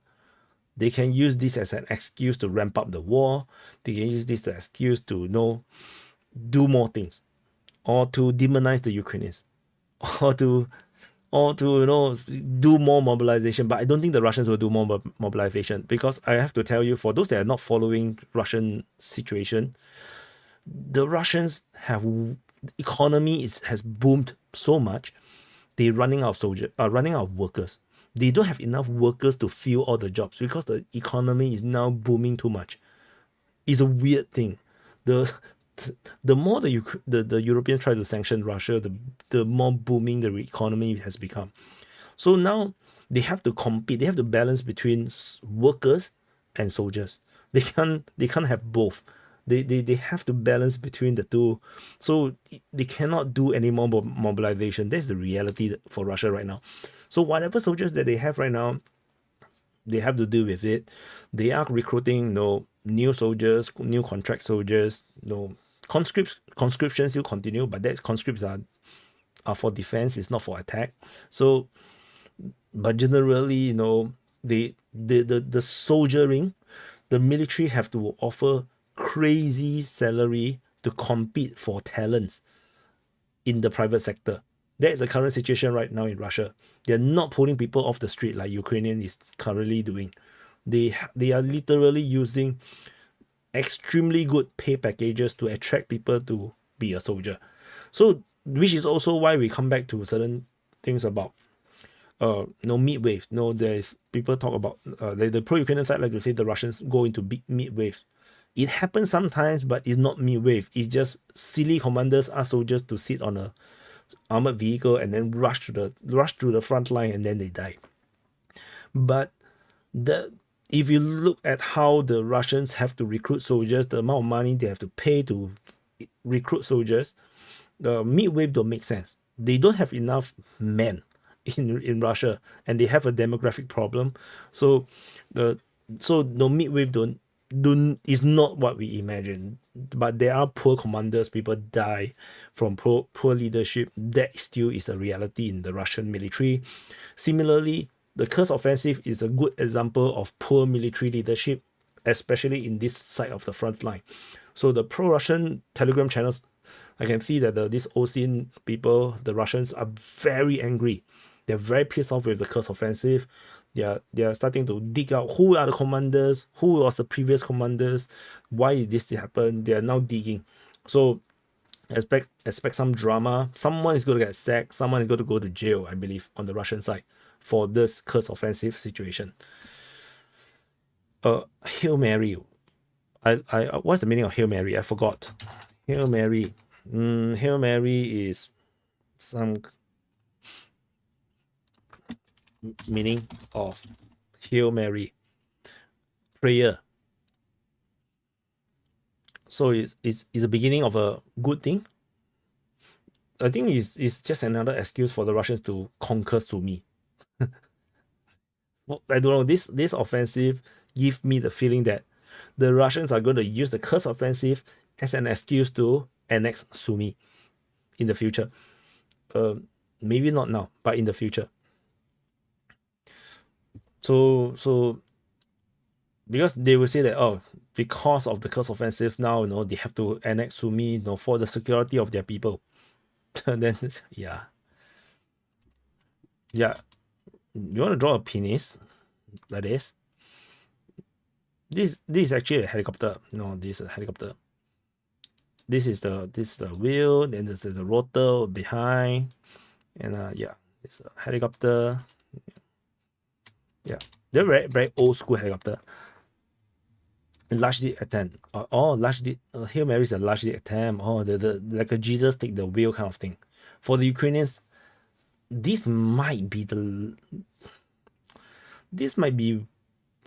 they can use this as an excuse to ramp up the war. They can use this as an excuse to do more things, or to demonize the Ukrainians, or to do more mobilization. But I don't think the Russians will do more mobilization, because I have to tell you, for those that are not following Russian situation, the Russians have economy has boomed so much They're running out of running out of workers. They don't have enough workers to fill all the jobs because the economy is now booming too much. It's a weird thing. The the more the Europeans try to sanction Russia, the more booming the economy has become. So now they have to compete. They have to balance between workers and soldiers. They can't have both. They have to balance between the two. So they cannot do any more mobilization. That's the reality for Russia right now. So whatever soldiers that they have right now, they have to deal with it. They are recruiting new soldiers, new contract soldiers. Conscription still continue, but that conscripts are for defense. It's not for attack. So, but generally, the soldiering, the military have to offer crazy salary to compete for talents in the private sector. That is the current situation right now in Russia. They're not pulling people off the street like Ukrainian is currently doing. They are literally using extremely good pay packages to attract people to be a soldier. So, which is also why we come back to certain things about mid wave. There's people talk about the pro-Ukrainian side like to say the Russians go into big mid wave. It happens sometimes, but it's not mid wave. It's just silly commanders ask soldiers to sit on a armored vehicle and then rush through the front line and then they die. But if you look at how the Russians have to recruit soldiers, the amount of money they have to pay to recruit soldiers, the mid-wave don't make sense. They don't have enough men in Russia, and they have a demographic problem. So no mid-wave don't is not what we imagine. But there are poor commanders, people die from poor leadership. That still is a reality in the Russian military. Similarly, the Kursk offensive is a good example of poor military leadership, especially in this side of the front line. So the pro-Russian Telegram channels, I can see that these OSIN people, the Russians, are very angry. They're very pissed off with the Kursk offensive. They are starting to dig out who are the commanders, who was the previous commanders, why did this happen. They are now digging. So expect some drama. Someone is going to get sacked. Someone is going to go to jail, I believe, on the Russian side for this Kursk offensive situation. Hail Mary. I what's the meaning of Hail Mary? I forgot. Hail Mary. Hail Mary is some meaning of Hail Mary. Prayer. So it's the beginning of a good thing. I think it's just another excuse for the Russians to conquer Sumy. Well, I don't know. This offensive gives me the feeling that the Russians are going to use the Kursk offensive as an excuse to annex Sumy in the future. Maybe not now, but in the future. So because they will say that because of the Kursk offensive now, they have to annex Sumy, for the security of their people. Then yeah. You want to draw a penis like this? This is actually a helicopter. This is a helicopter. This is the wheel. Then there's the rotor behind, and it's a helicopter. Yeah, they're very very old school helicopter. Largely attempt. Largely Hail Mary is a largely attempt. The like a Jesus take the wheel kind of thing. For the Ukrainians, this might be.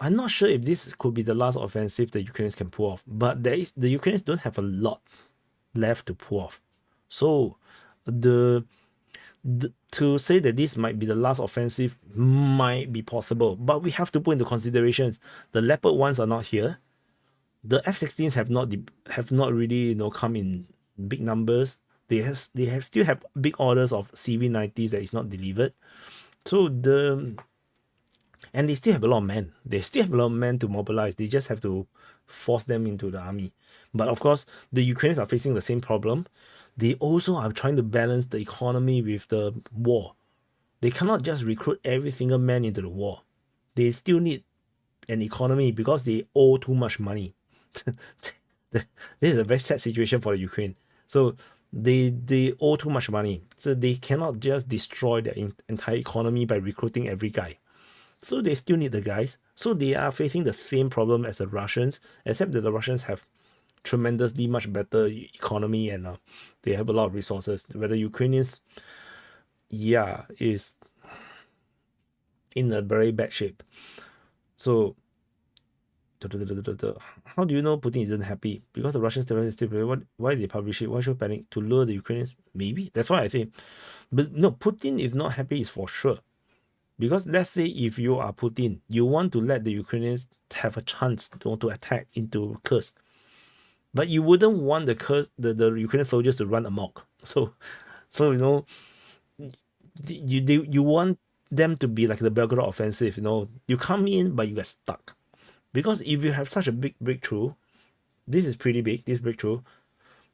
I'm not sure if this could be the last offensive the Ukrainians can pull off, but the Ukrainians don't have a lot left to pull off. So to say that this might be the last offensive might be possible, but we have to put into considerations the Leopard ones are not here. The F-16s have not really come in big numbers. They still have big orders of CV-90s that is not delivered. So and they still have a lot of men. They still have a lot of men to mobilize. They just have to force them into the army. But of course, the Ukrainians are facing the same problem. They also are trying to balance the economy with the war. They cannot just recruit every single man into the war. They still need an economy because they owe too much money. This is a very sad situation for the Ukraine. So They owe too much money, so they cannot just destroy their entire economy by recruiting every guy. So they still need the guys. So they are facing the same problem as the Russians, except that the Russians have tremendously much better economy and they have a lot of resources. Where the Ukrainians, yeah, is in a very bad shape. So how do you know Putin isn't happy? Because the Russians still why they publish it? Why should panic? To lure the Ukrainians? Maybe. That's why I say. But no, Putin is not happy is for sure. Because let's say if you are Putin, you want to let the Ukrainians have a chance to attack into Kursk. But you wouldn't want the Ukrainian soldiers to run amok. So you know, you want them to be like the Belgorod offensive. You know, you come in but you get stuck. Because if you have such a big breakthrough, this is pretty big, this breakthrough,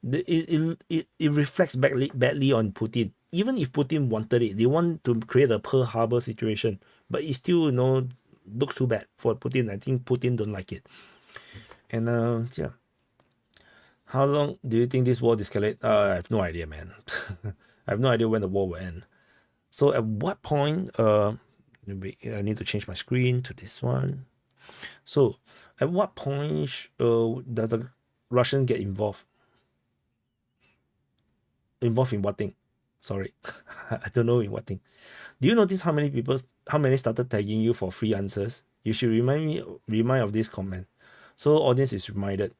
it reflects badly on Putin. Even if Putin wanted it, they want to create a Pearl Harbor situation, but it still, you know, looks too bad for Putin. I think Putin don't like it. And yeah. How long do you think this war will escalate? I have no idea, man. I have no idea when the war will end. So at what point, I need to change my screen to this one. So, at what point does the Russian get involved? Involved in what thing? Sorry, I don't know in what thing. Do you notice how many started tagging you for free answers? You should remind of this comment. So audience is reminded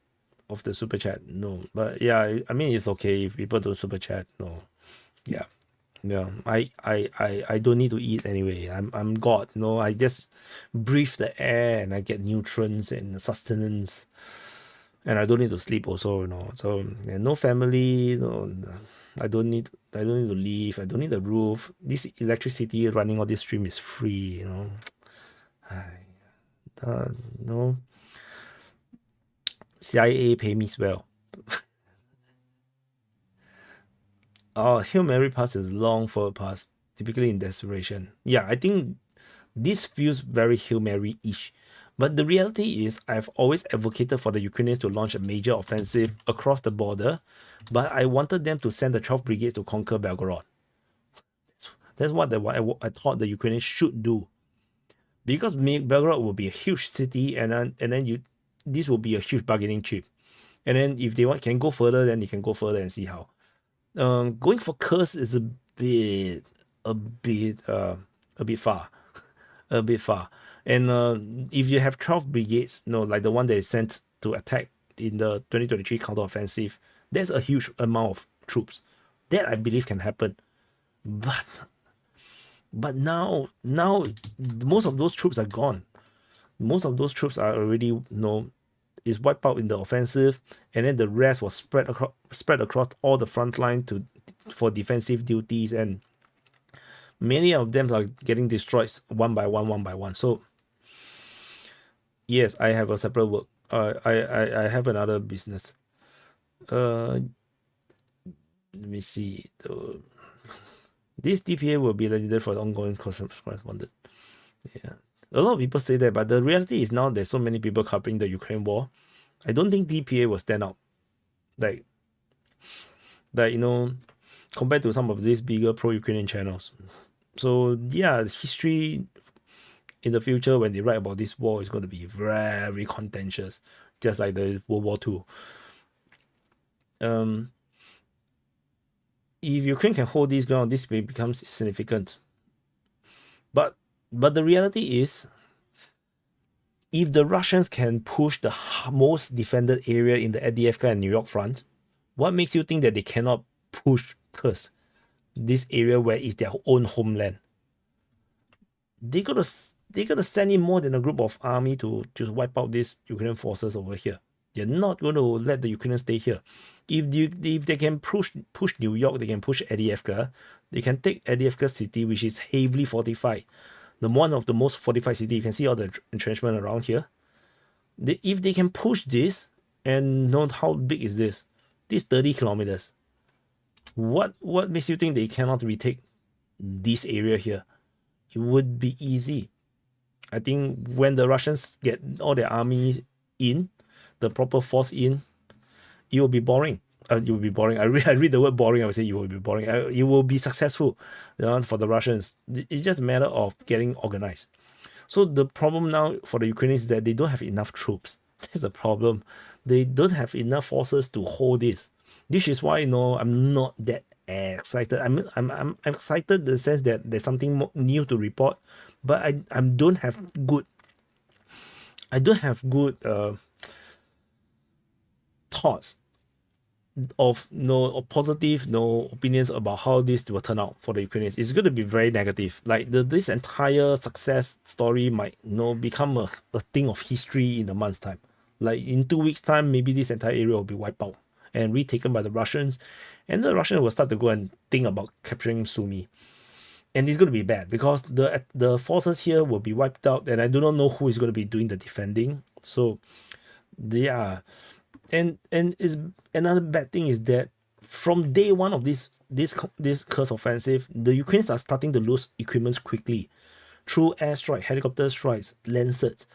of the super chat. No, but yeah, I mean it's okay if people don't super chat. No, yeah. Yeah, I don't need to eat anyway. I'm God, you know. I just breathe the air and I get nutrients and sustenance, and I don't need to sleep also, you know. So and no family, you know. I don't need to leave. I don't need a roof. This electricity running on this stream is free, you know. No, CIA pay me well. Hail Mary pass is long forward pass, typically in desperation. Yeah, I think this feels very Hail Mary-ish. But the reality is, I've always advocated for the Ukrainians to launch a major offensive across the border, but I wanted them to send the 12th Brigade to conquer Belgorod. That's what I thought the Ukrainians should do. Because Belgorod will be a huge city, and then this will be a huge bargaining chip. And then if they can go further, then they can go further and see how. Going for Kursk is a bit far. A bit far. And if you have 12 brigades, like the one that is sent to attack in the 2023 counteroffensive, that's a huge amount of troops. That I believe can happen. But now most of those troops are gone. Most of those troops are already, is wiped out in the offensive, and then the rest was spread across all the front line for defensive duties, and many of them are getting destroyed one by one. So yes, I have a separate work. I have another business. Let me see. This DPA will be legendary for the ongoing correspondent. Yeah. A lot of people say that, but the reality is now there's so many people covering the Ukraine war. I don't think DPA will stand out. Like compared to some of these bigger pro-Ukrainian channels. So yeah, history in the future when they write about this war is going to be very contentious, just like the World War II. If Ukraine can hold this ground, this may become significant. But the reality is, if the Russians can push the most defended area in the Avdiivka and New York front, what makes you think that they cannot push Kursk, this area where it's their own homeland? They gotta send in more than a group of army to just wipe out these Ukrainian forces over here. They're not going to let the Ukrainians stay here. If they can push New York, they can push Avdiivka. They can take Avdiivka city, which is heavily fortified. One of the most fortified city. You can see all the entrenchment around here. If they can push this, and know how big is this? This 30 kilometers. What makes you think they cannot retake this area here? It would be easy. I think when the Russians get all their army in, the proper force in, it will be boring. you will be boring. I read the word boring. I would say you will be boring. You will be successful, for the Russians. It's just a matter of getting organized. So the problem now for the Ukrainians is that they don't have enough troops. That's the problem. They don't have enough forces to hold this. This is why I'm not that excited. I'm excited in the sense that there's something new to report, but I don't have good. I don't have good thoughts of or positive opinions about how this will turn out for the Ukrainians. It's going to be very negative. Like this entire success story might become a thing of history in a month's time. Like in 2 weeks' time, maybe this entire area will be wiped out and retaken by the Russians, and the Russians will start to go and think about capturing Sumy. And it's going to be bad because the forces here will be wiped out, and I do not know who is going to be doing the defending. So yeah, and is another bad thing is that from day one of this Kursk offensive, the Ukrainians are starting to lose equipment quickly through airstrike, helicopter strikes, Lancets,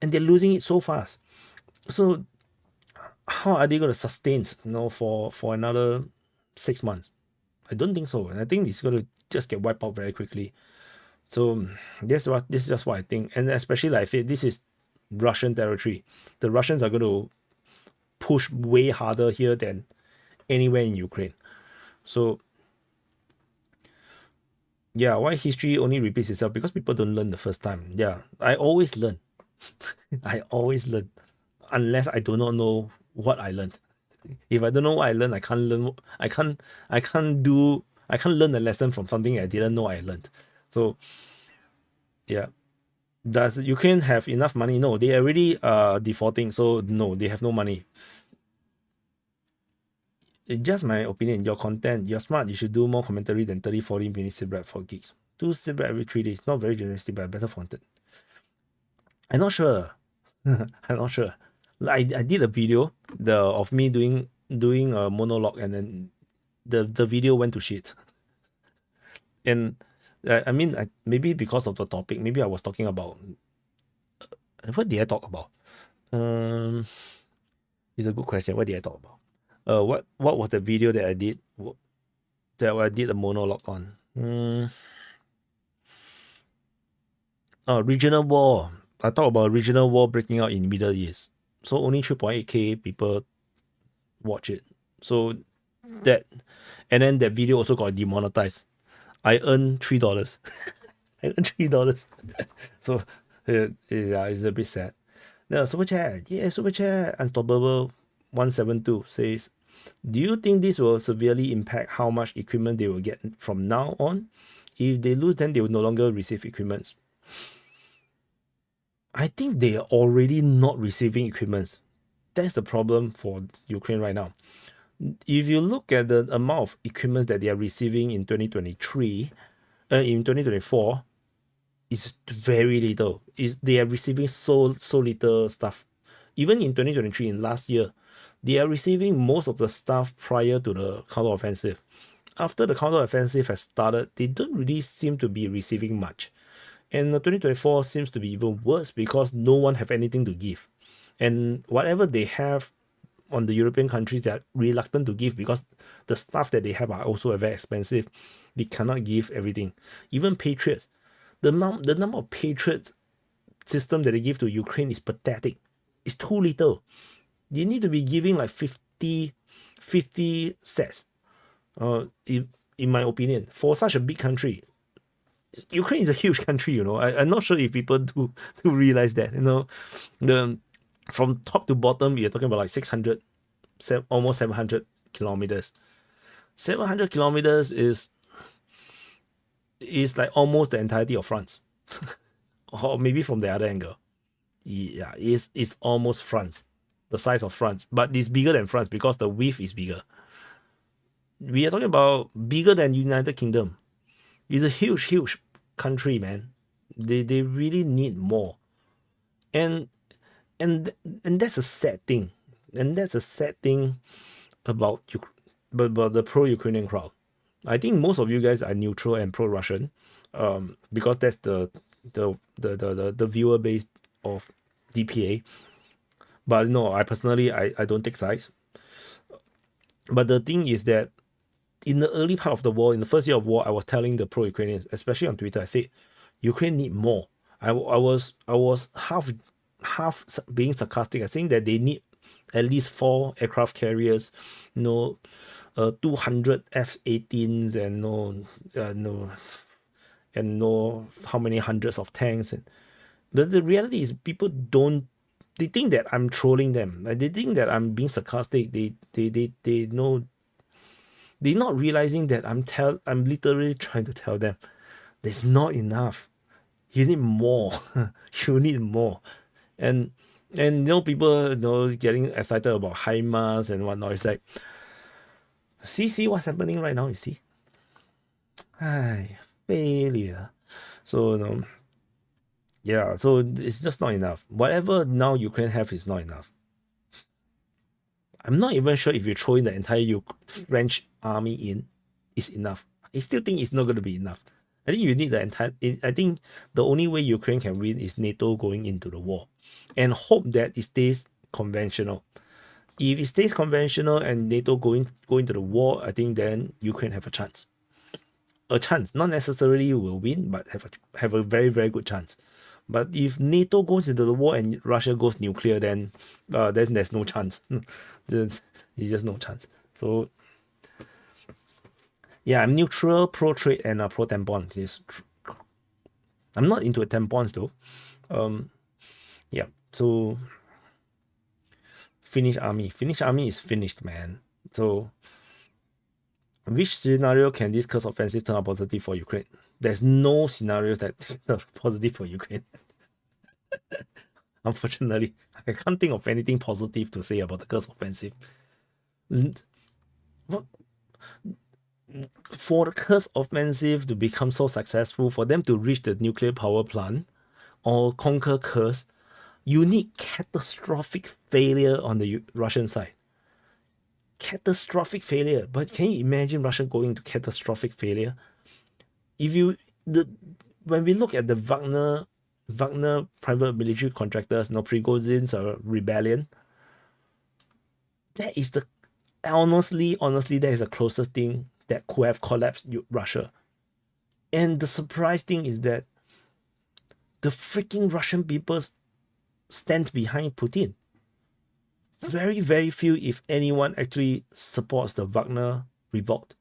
and they're losing it so fast. So how are they going to sustain for another 6 months? I don't think so. I think it's going to just get wiped out very quickly. So this is just what I think. And especially, like I said, this is Russian territory. The Russians are going to push way harder here than anywhere in Ukraine. So yeah, why history only repeats itself? Because people don't learn the first time. Yeah, I always learn. I always learn, unless I do not know what I learned. If I don't know what I learned, I can't learn. I can't learn the lesson from something I didn't know I learned. So yeah, does Ukraine have enough money? No, they are already defaulting. So no, they have no money. It's just my opinion. Your content, you're smart. You should do more commentary than 30-40 minutes sit rep for gigs. Do sit rep every 3 days. Not very generalistic, but better content. I'm not sure. I'm not sure. I did a video of me doing a monologue, and then the video went to shit. And I mean, maybe because of the topic, maybe I was talking about what did I talk about? It's a good question. What did I talk about? What was the video that I did a monologue on? Regional war. I talked about regional war breaking out in Middle East. So only 3.8k people watch it. So that, and then that video also got demonetized. I earned $3. I earned $3. So yeah, it's a bit sad. No, super chat. Yeah, super chat. Unstoppable 172 says, do you think this will severely impact how much equipment they will get from now on? If they lose, then they will no longer receive equipment. I think they are already not receiving equipment. That's the problem for Ukraine right now. If you look at the amount of equipment that they are receiving in 2023, in 2024, it's very little. They are receiving so little stuff. Even in 2023, in last year, they are receiving most of the stuff prior to the counteroffensive. After the counteroffensive has started, they don't really seem to be receiving much. And 2024 seems to be even worse because no one have anything to give. And whatever they have on the European countries, they are reluctant to give because the stuff that they have are also very expensive. They cannot give everything. Even Patriots, the number of Patriots system that they give to Ukraine is pathetic. It's too little. You need to be giving like 50 sets, in my opinion, for such a big country. Ukraine is a huge country, I'm not sure if people do realize that, from top to bottom, you're talking about like 600, almost 700 kilometers. 700 kilometers is like almost the entirety of France. Or maybe from the other angle. Yeah, it's almost France, the size of France, but it's bigger than France because the width is bigger. We are talking about bigger than United Kingdom. It's a huge country, man. They really need more, and that's a sad thing. And that's a sad thing about the pro-Ukrainian crowd. I think most of you guys are neutral and pro-Russian, because that's the viewer base of DPA. But no, I personally I don't take sides. But the thing is that in the early part of the war, in the first year of war, I was telling the pro-Ukrainians, especially on Twitter, I said, Ukraine need more. I was half being sarcastic. I saying that they need at least 4 aircraft carriers, 200 F-18s, and no how many hundreds of tanks. But the reality is, people don't. They think that I'm trolling them. Like, they think that I'm being sarcastic. They know. They're not realizing that I'm literally trying to tell them there's not enough. You need more. You need more. And people getting excited about HIMARS and whatnot. It's like, see what's happening right now, you see? Failure. So yeah, so it's just not enough. Whatever now Ukraine have is not enough. I'm not even sure if you throw in the entire French army in, is enough. I still think it's not going to be enough. I think you need the entire. I think the only way Ukraine can win is NATO going into the war, and hope that it stays conventional. If it stays conventional and NATO go into the war, I think then Ukraine have a chance. A chance, not necessarily will win, but have a very, very good chance. But if NATO goes into the war and Russia goes nuclear, then there's no chance. There's just no chance. So yeah, I'm neutral, pro trade, and pro tampon. I'm not into tampons though. Yeah. So Finnish army is finished, man. So which scenario can this Kursk offensive turn out positive for Ukraine? There's no scenarios that are positive for Ukraine. Unfortunately, I can't think of anything positive to say about the Kursk offensive. For the Kursk offensive to become so successful, for them to reach the nuclear power plant or conquer Kursk, you need catastrophic failure on the Russian side. Catastrophic failure. But can you imagine Russia going to catastrophic failure? When we look at the Wagner private military contractors, Prigozhin's rebellion, that is honestly, that is the closest thing that could have collapsed Russia. And the surprise thing is that the freaking Russian people stand behind Putin. Very, very few, if anyone, actually supports the Wagner revolt.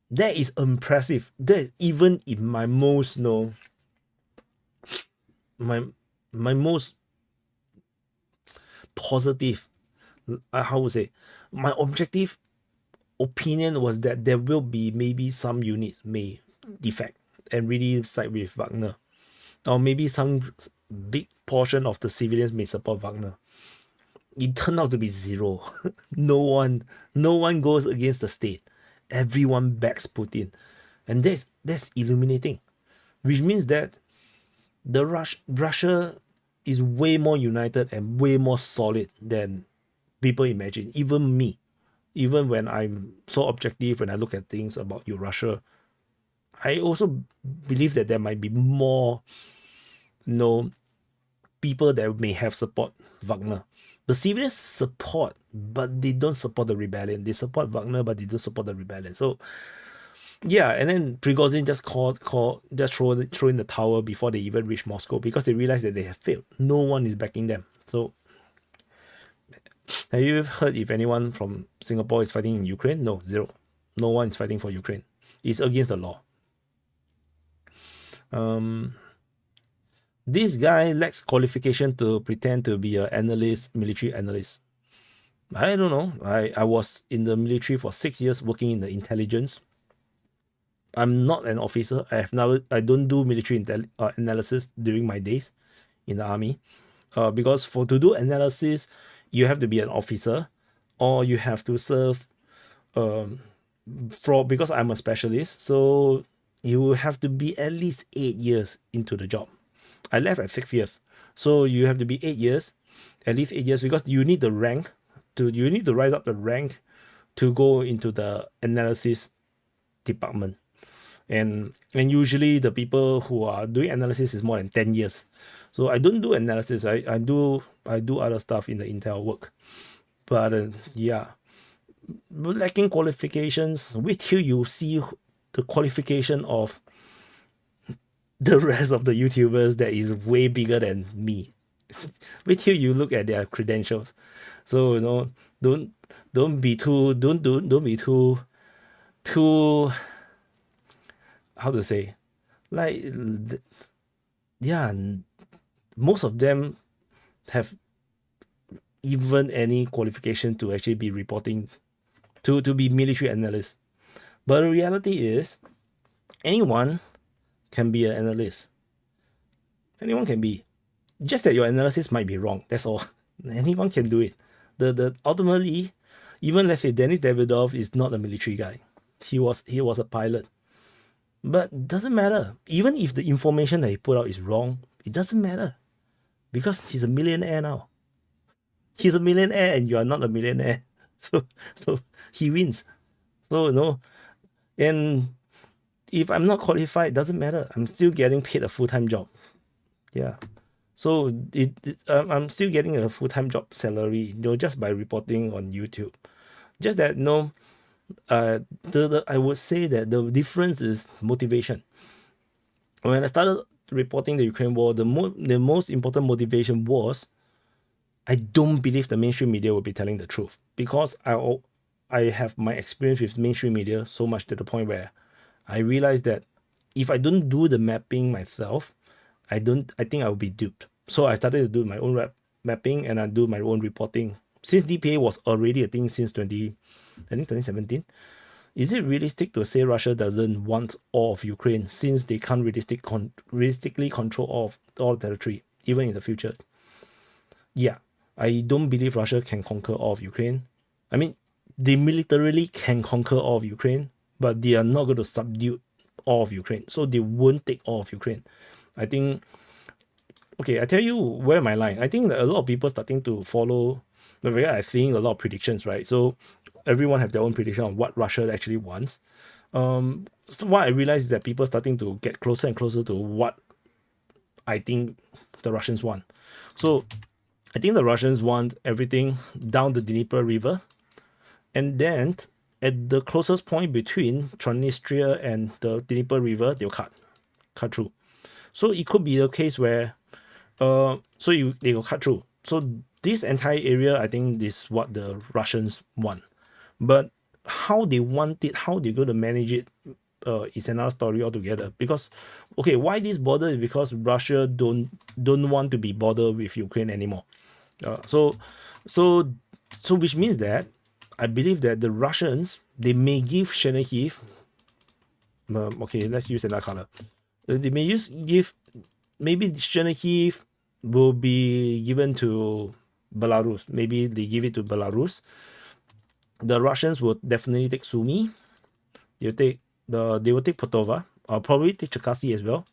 That is impressive. That even in my most my most positive, how would say, my objective opinion was that there will be maybe some units may defect and really side with Wagner, or maybe some big portion of the civilians may support Wagner. It turned out to be zero. No one goes against the state. Everyone backs Putin, and that's illuminating, which means that the Russia is way more united and way more solid than people imagine. Even me, even when I'm so objective when I look at things about Russia, I also believe that there might be more, people that may have support Wagner. The civilians support, but they don't support the rebellion. They support Wagner, but they don't support the rebellion. So yeah, and then Prigozhin just throw in the towel before they even reach Moscow, because they realize that they have failed. No one is backing them. So have you heard if anyone from Singapore is fighting in Ukraine? No, zero. No one is fighting for Ukraine. It's against the law. This guy lacks qualification to pretend to be an analyst, military analyst. I don't know. I was in the military for 6 years working in the intelligence. I'm not an officer. I don't do military analysis during my days in the army. Because to do analysis, you have to be an officer, or you have to serve because I'm a specialist, so you have to be at least 8 years into the job. I left at 6 years. So you have to be 8 years, at least 8 years, because you need the rank you need to rise up the rank to go into the analysis department. And usually the people who are doing analysis is more than 10 years. So I don't do analysis. I do other stuff in the intel work. But yeah, lacking qualifications. Wait till you see the qualification of the rest of the YouTubers that is way bigger than me. Wait till you look at their credentials. So don't be too how to say, like, yeah, most of them have even any qualification to actually be reporting to be military analysts. But the reality is anyone can be an analyst. Anyone can be. Just that your analysis might be wrong. That's all. Anyone can do it. The ultimately, even let's say Denis Davidov is not a military guy. He was a pilot. But doesn't matter. Even if the information that he put out is wrong, it doesn't matter. Because he's a millionaire now. He's a millionaire and you are not a millionaire. So he wins. So and if I'm not qualified, it doesn't matter. I'm still getting paid a full-time job. Yeah. So I'm still getting a full-time job salary, just by reporting on YouTube. Just that I would say that the difference is motivation. When I started reporting the Ukraine war, the most important motivation was I don't believe the mainstream media will be telling the truth, because I have my experience with mainstream media so much to the point where I realized that if I don't do the mapping myself, I think I will be duped. So I started to do my own mapping and I do my own reporting. Since DPA was already a thing since 2017, is it realistic to say Russia doesn't want all of Ukraine since they can't realistically control all territory, even in the future? Yeah, I don't believe Russia can conquer all of Ukraine. I mean, they militarily can conquer all of Ukraine, but they are not going to subdue all of Ukraine. So they won't take all of Ukraine. I think, okay, I tell you where am I lying. I think that a lot of people starting to follow, the way I'm seeing a lot of predictions, right? So everyone have their own prediction on what Russia actually wants. So what I realized is that people starting to get closer and closer to what I think the Russians want. So I think the Russians want everything down the Dnieper River, and then at the closest point between Transnistria and the Dnieper River, they'll cut through. So it could be the case where they will cut through. So this entire area, I think, is what the Russians want. But how they want it, how they're going to manage it, is another story altogether. Because, okay, why this border is because Russia don't want to be bothered with Ukraine anymore. So which means that I believe that the Russians, they may give Chernihiv, okay, let's use another color. They may give, maybe Chernihiv will be given to Belarus. Maybe they give it to Belarus. The Russians will definitely take Sumy. They will take Potova, or probably take Cherkasy as well.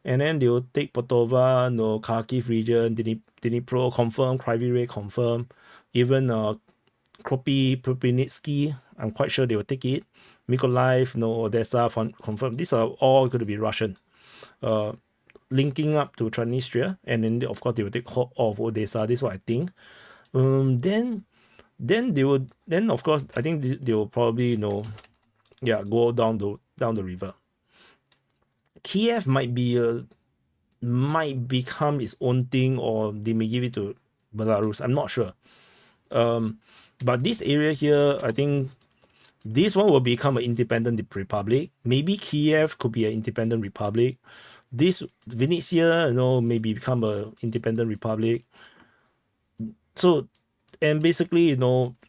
And then they will take Potova, Kharkiv region, Dnipro confirm, Kryvyi Rih confirm, even Kropyvnytsky, I'm quite sure they will take it. Mykolaiv, Odessa confirm. These are all going to be Russian. Linking up to Transnistria, and then of course they will take all of Odessa. This is what I think. Then they would. Then of course I think they will probably go down the river. Kiev might become its own thing, or they may give it to Belarus. I'm not sure. But this area here, I think this one will become an independent republic. Maybe Kiev could be an independent republic. This Vinnytsia, maybe become an independent republic. So, and basically,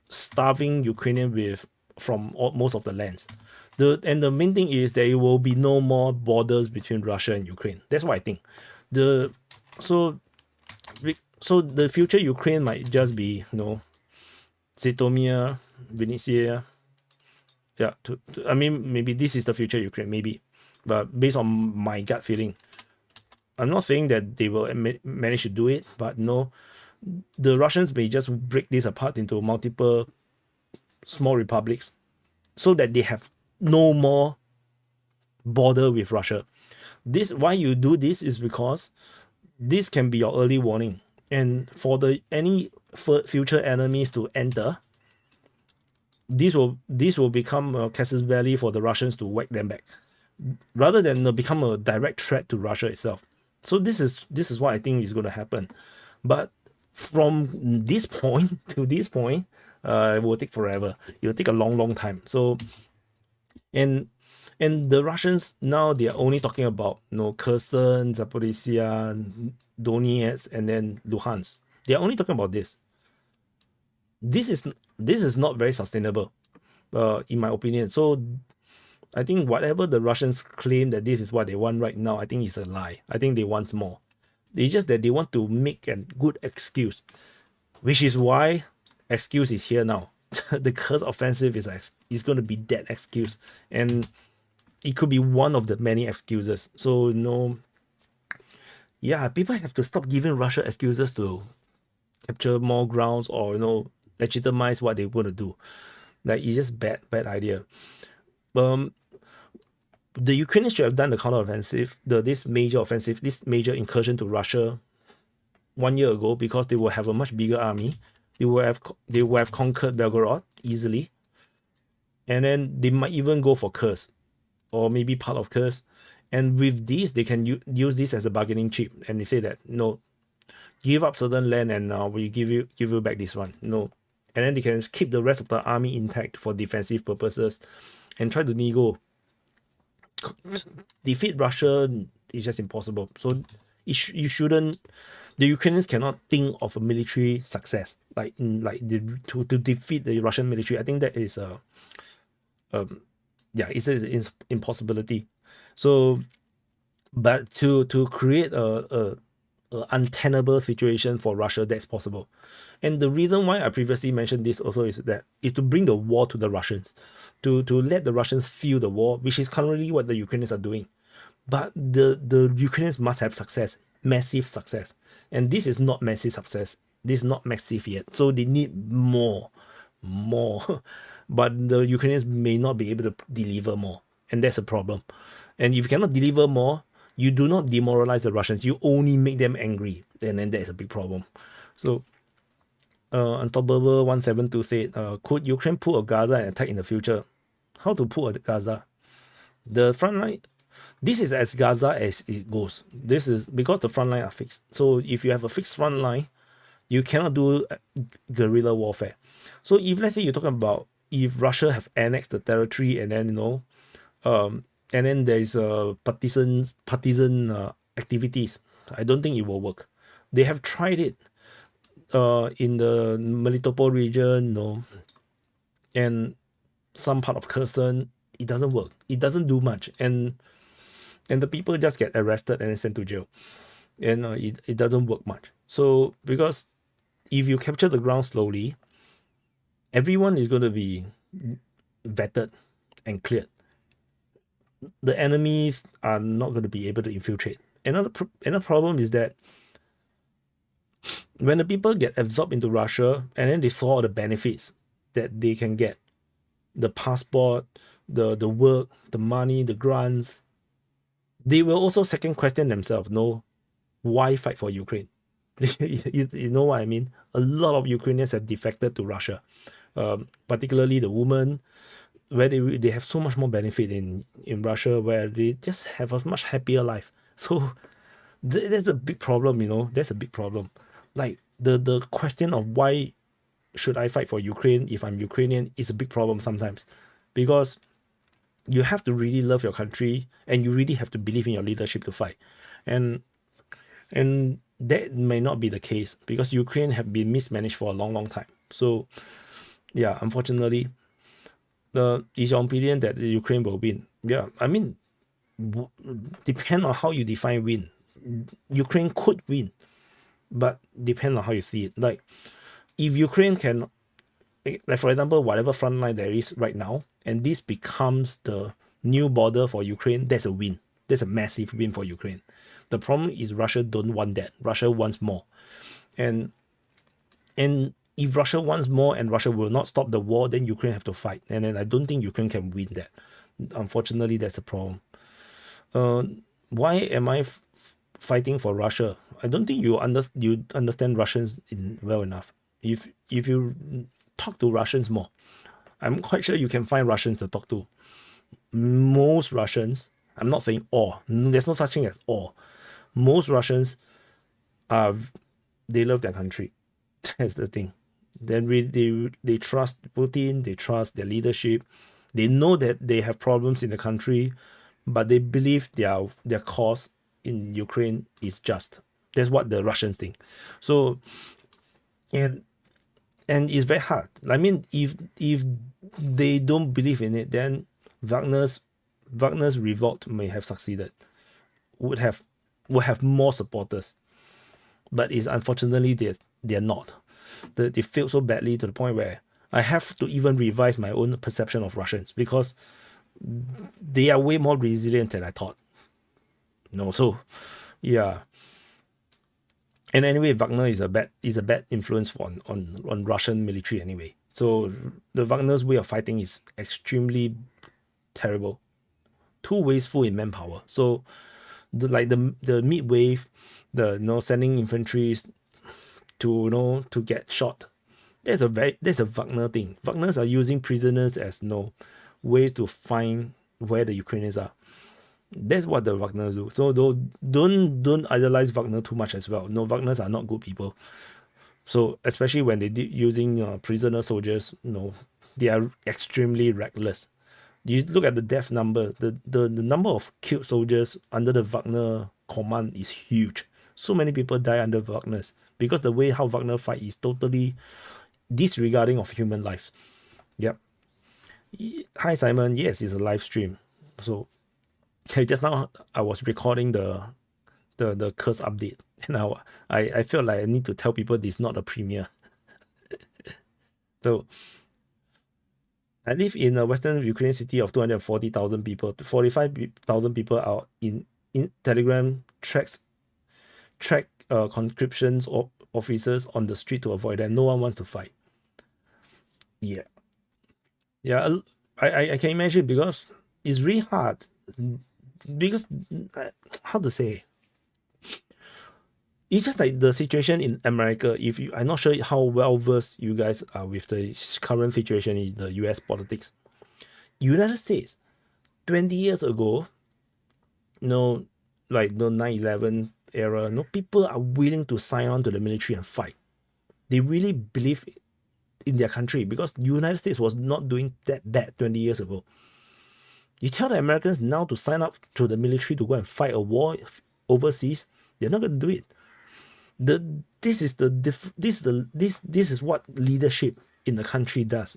starving Ukrainian from most of the lands. And the main thing is there will be no more borders between Russia and Ukraine. That's what I think. So the future Ukraine might just be, Zhytomyr, Vinnytsia. Yeah, I mean, maybe this is the future Ukraine, maybe. But based on my gut feeling, I'm not saying that they will manage to do it, but the Russians may just break this apart into multiple small republics so that they have no more border with Russia. Why you do this is because this can be your early warning, and for any future enemies to enter, this will become a casus belli for the Russians to whack them back, rather than become a direct threat to Russia itself. So this is what I think is going to happen. But from this point to this point, it will take forever. It will take a long time. So and the Russians now, they are only talking about Kherson, Zaporizhia, Donetsk, and then Luhansk. They are only talking about this. This is not very sustainable, in my opinion. So I think whatever the Russians claim that this is what they want right now, I think is a lie. I think they want more. It's just that they want to make a good excuse, which is why excuse is here now. The Kursk offensive is going to be that excuse, and it could be one of the many excuses. So yeah, people have to stop giving Russia excuses to capture more grounds, or legitimize what they're going to do. Like, it's just bad idea. The Ukrainians should have done the counteroffensive, this major incursion to Russia 1 year ago, because they will have a much bigger army. They will have conquered Belgorod easily, and then they might even go for Kursk, or maybe part of Kursk. And with this, they can use this as a bargaining chip, and they say that give up certain land, and we give you back this one. And then they can keep the rest of the army intact for defensive purposes, and try to defeat Russia is just impossible. So you shouldn't. The Ukrainians cannot think of a military success to defeat the Russian military. I think that is it's an impossibility. So, but to create a untenable situation for Russia, that's possible. And the reason why I previously mentioned this also is to bring the war to the Russians, to let the Russians feel the war, which is currently what the Ukrainians are doing. But the Ukrainians must have success, massive success. And this is not massive success. This is not massive yet. So they need more. But the Ukrainians may not be able to deliver more. And that's a problem. And if you cannot deliver more, you do not demoralize the Russians. You only make them angry. And then that's a big problem. So Unstoppable 172 said, could Ukraine pull a Gaza and attack in the future? How to pull a Gaza? The front line, this is as Gaza as it goes. This is because the front line are fixed. So if you have a fixed front line, you cannot do guerrilla warfare. So if, let's say, you're talking about if Russia have annexed the territory, and then and then there's partisan activities, I don't think it will work. They have tried it in the Melitopol region, and some part of Kherson. It doesn't work. It doesn't do much, and the people just get arrested and sent to jail, and it doesn't work much. So because if you capture the ground slowly, everyone is going to be vetted and cleared. The enemies are not going to be able to infiltrate. Another problem is that when the people get absorbed into Russia, and then they saw all the benefits that they can get, the passport, the work, the money, the grants, they will also second question themselves. Why fight for Ukraine? You know what I mean? A lot of Ukrainians have defected to Russia, particularly the women, where they have so much more benefit in Russia, where they just have a much happier life. So that's a big problem. That's a big problem. Like the question of why should I fight for Ukraine if I'm Ukrainian is a big problem sometimes, because you have to really love your country, and you really have to believe in your leadership to fight. And that may not be the case, because Ukraine have been mismanaged for a long time. So yeah, unfortunately, is your opinion that Ukraine will win? Yeah, I mean, depend on how you define win. Ukraine could win, but depend on how you see it. Like, if Ukraine can, like, for example, whatever front line there is right now, and this becomes the new border for Ukraine, that's a win. That's a massive win for Ukraine. The problem is Russia don't want that. Russia wants more. And if Russia wants more and Russia will not stop the war, then Ukraine have to fight. And then I don't think Ukraine can win that. Unfortunately, that's a problem. Why am I fighting for Russia? I don't think you understand Russians well enough. If you talk to Russians more, I'm quite sure you can find Russians to talk to. Most Russians, I'm not saying all, there's no such thing as all. Most Russians are, they love their country. That's the thing. They trust Putin, they trust their leadership. They know that they have problems in the country, but they believe their cause in Ukraine is just. That's what the Russians think. So, and it's very hard. I mean, if they don't believe in it, then Wagner's revolt may have succeeded, would have more supporters, but it's unfortunately they're not. They failed so badly to the point where I have to even revise my own perception of Russians, because they are way more resilient than I thought. So yeah. And anyway, Wagner is a bad influence on Russian military anyway. So the Wagner's way of fighting is extremely terrible, too wasteful in manpower. So the mid wave, sending infantry to get shot. That's a Wagner thing. Wagners are using prisoners as ways to find where the Ukrainians are. That's what the Wagners do. So don't idolize Wagner too much as well. No, Wagners are not good people. So especially when they did using prisoner soldiers, they are extremely reckless. You look at the death number, the number of killed soldiers under the Wagner command is huge. So many people die under Wagner's, because the way how Wagner fight is totally disregarding of human life. Yep. Hi Simon, yes, it's a live stream. So just now I was recording the Kursk update, and I felt like I need to tell people this is not a premiere. So I live in a western Ukrainian city of 240,000 people. 45,000 people are in Telegram track conscriptions or officers on the street to avoid them. No one wants to fight. Yeah. I can imagine, because it's really hard. Because how to say, it's just like the situation in America. I'm not sure how well versed you guys are with the current situation in the US politics. United States 20 years ago, like the 9/11 era, people are willing to sign on to the military and fight. They really believe in their country, because the United States was not doing that bad 20 years ago. You tell the Americans now to sign up to the military to go and fight a war overseas, they're not going to do it. This is what leadership in the country does.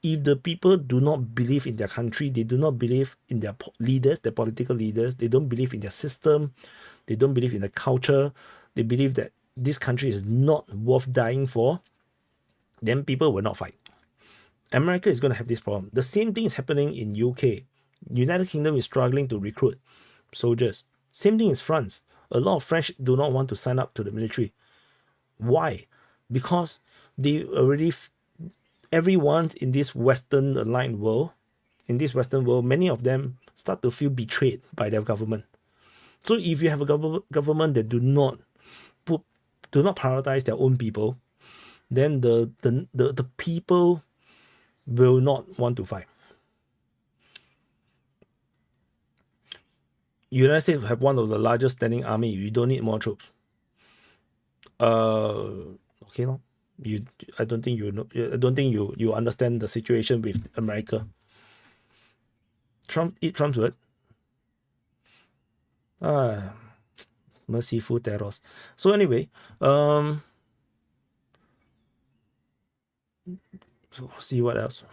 If the people do not believe in their country, they do not believe in their leaders, their political leaders, they don't believe in their system, they don't believe in the culture, they believe that this country is not worth dying for, then people will not fight. America is going to have this problem. The same thing is happening in UK. United Kingdom is struggling to recruit soldiers. Same thing is France. A lot of French do not want to sign up to the military. Why? Because they already, everyone in this Western aligned world, many of them start to feel betrayed by their government. So if you have a government that do not prioritize their own people, then the people will not want to fight. United States have one of the largest standing army. You don't need more troops. Okay, no. I don't think you understand the situation with America. Trump's word. Merciful terrors. So anyway, so see what else.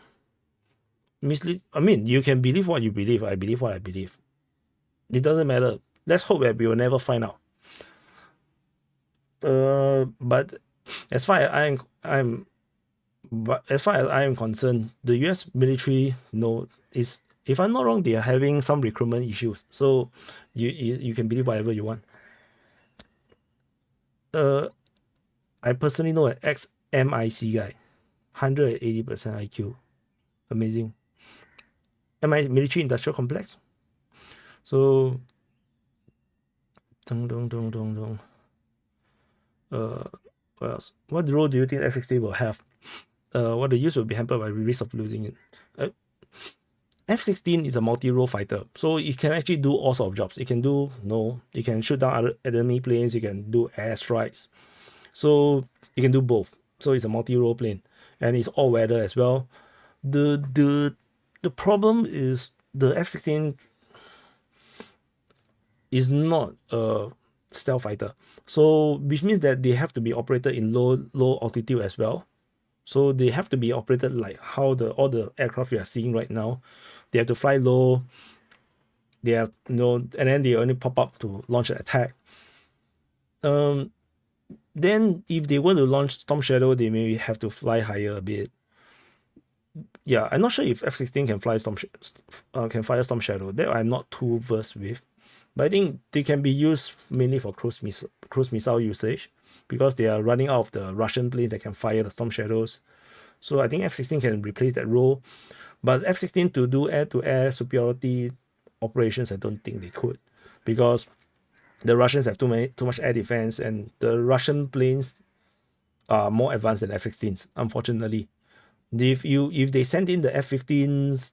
I mean, you can believe what you believe. I believe what I believe. It doesn't matter. Let's hope that we will never find out. But as far as I am concerned, the US military, is, if I'm not wrong, they are having some recruitment issues. So you can believe whatever you want. I personally know an ex-MIC guy, 180% IQ, amazing. Military Industrial Complex. So, what else? What role do you think FXT will have? what the use will be hampered by the risk of losing it. F-16 is a multi-role fighter, so it can actually do all sorts of jobs. It can do, it can shoot down other enemy planes, it can do airstrikes. So it can do both. So it's a multi-role plane, and it's all weather as well. The problem is the F-16 is not a stealth fighter, so which means that they have to be operated in low altitude as well. So they have to be operated like how all the aircraft we are seeing right now. They have to fly low. They have and then they only pop up to launch an attack. Then if they want to launch Storm Shadow, they may have to fly higher a bit. Yeah, I'm not sure if F-16 can fly can fire Storm Shadow. That I'm not too versed with, but I think they can be used mainly for cruise missile usage, because they are running out of the Russian planes that can fire the Storm Shadows. So I think F-16 can replace that role. But F-16 to do air-to-air superiority operations, I don't think they could, because the Russians have too much air defense, and the Russian planes are more advanced than F-16s, unfortunately. If they send in the F-15s,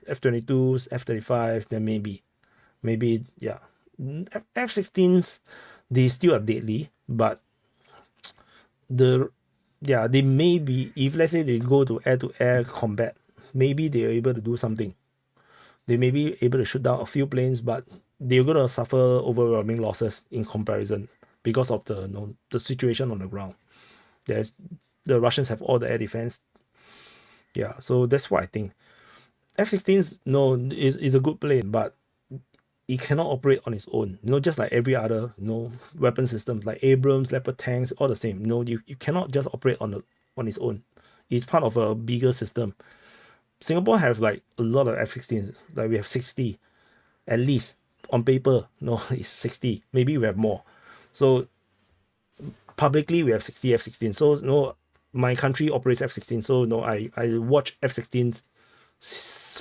F-22s, F-35, then maybe yeah. F-16s, they still are deadly, but they may be, if let's say they go to air combat, maybe they are able to do something. They may be able to shoot down a few planes, but they're going to suffer overwhelming losses in comparison because of the situation on the ground. The Russians have all the air defense. Yeah, so that's what I think. F-16s, is a good plane, but it cannot operate on its own. Just like every other weapon system, like Abrams, Leopard tanks, all the same. You cannot just operate on its own. It's part of a bigger system. Singapore have like a lot of F-16s. Like we have 60, at least on paper. It's 60. Maybe we have more. So publicly we have 60 F-16. So my country operates F-16. So I watch F-16s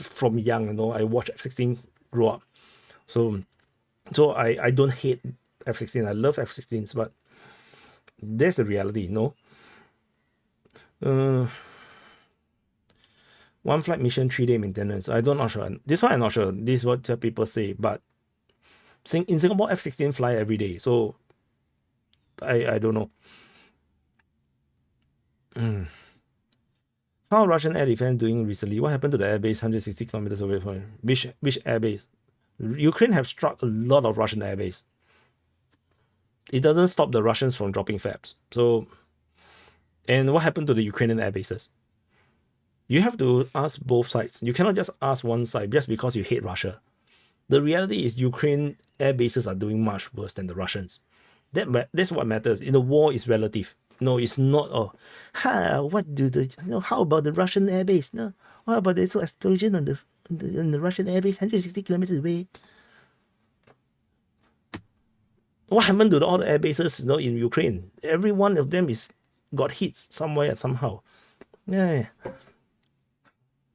from young. I watch F-16 grow up. So I don't hate F-16. I love F-16s, but there's the reality. One flight mission, 3-day maintenance. I'm not sure. This one I'm not sure. This is what people say. But in Singapore, F-16 fly every day. So I don't know. How Russian air defense doing recently? What happened to the airbase 160 kilometers away from which airbase? Ukraine have struck a lot of Russian airbase. It doesn't stop the Russians from dropping fabs. So, and what happened to the Ukrainian air bases? You have to ask both sides. You cannot just ask one side just because you hate Russia. The reality is Ukraine air bases are doing much worse than the Russians. That's what matters. In the war is relative. It's not. How about the Russian air base? What about the explosion on the Russian air base 160 kilometers away? What happened to all the air bases in Ukraine? Every one of them got hit somewhere somehow. Yeah.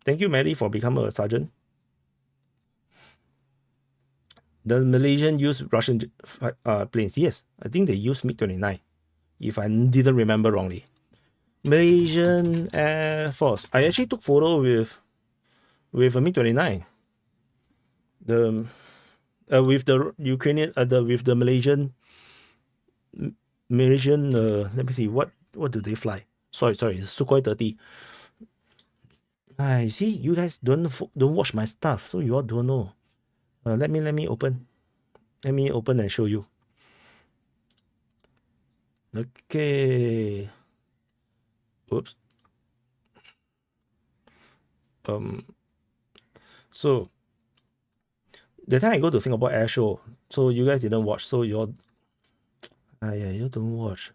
Thank you, Mary, for becoming a sergeant. Does Malaysian use Russian planes? Yes, I think they use MiG-29, if I didn't remember wrongly. Malaysian Air Force. I actually took photo with a MiG-29. With the Ukrainian, with the Malaysian. Let me see, what do they fly? Sorry, it's Sukhoi 30. I see you guys don't watch my stuff, so you all don't know. Let me open. Let me open and show you. Okay. Oops. So the time I go to Singapore Air Show, so you guys didn't watch, so you don't watch.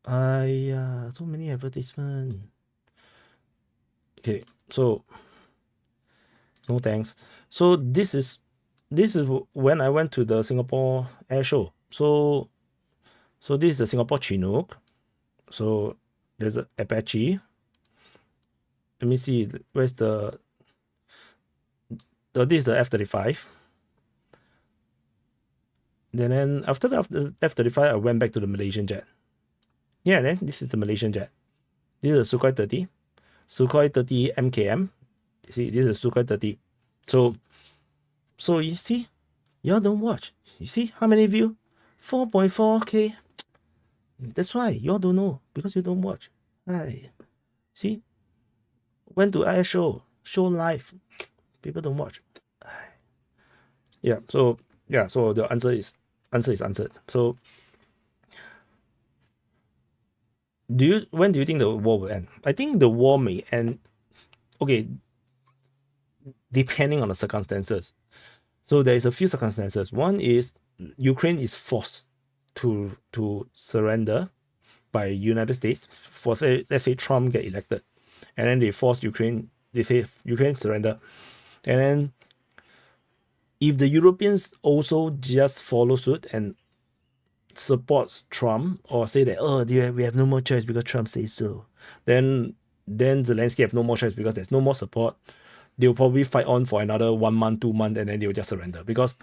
So many advertisements. Okay, so no thanks. So this is when I went to the Singapore Air Show. So this is the Singapore Chinook. So there's an Apache. Let me see, where's this is the F-35. Then after the F-35, I went back to the Malaysian jet. Yeah, then this is the Malaysian jet. This is a Sukhoi 30. Sukhoi 30 MKM. See, this is a Sukhoi 30. So you see, y'all don't watch. You see how many view? 4.4K. That's why y'all don't know, because you don't watch. Hi. See? Went to air show live. People don't watch. Yeah, so the answer is answered. So when do you think the war will end? I think the war may end, okay, depending on the circumstances. So there is a few circumstances. One is Ukraine is forced to surrender by United States. For let's say Trump get elected, and then they force Ukraine. They say Ukraine surrender, and then if the Europeans also just follow suit and supports Trump, or say that we have no more choice because Trump says so, then Zelensky have no more choice because there's no more support. They'll probably fight on for another 1 month, 2 months, and then they'll just surrender because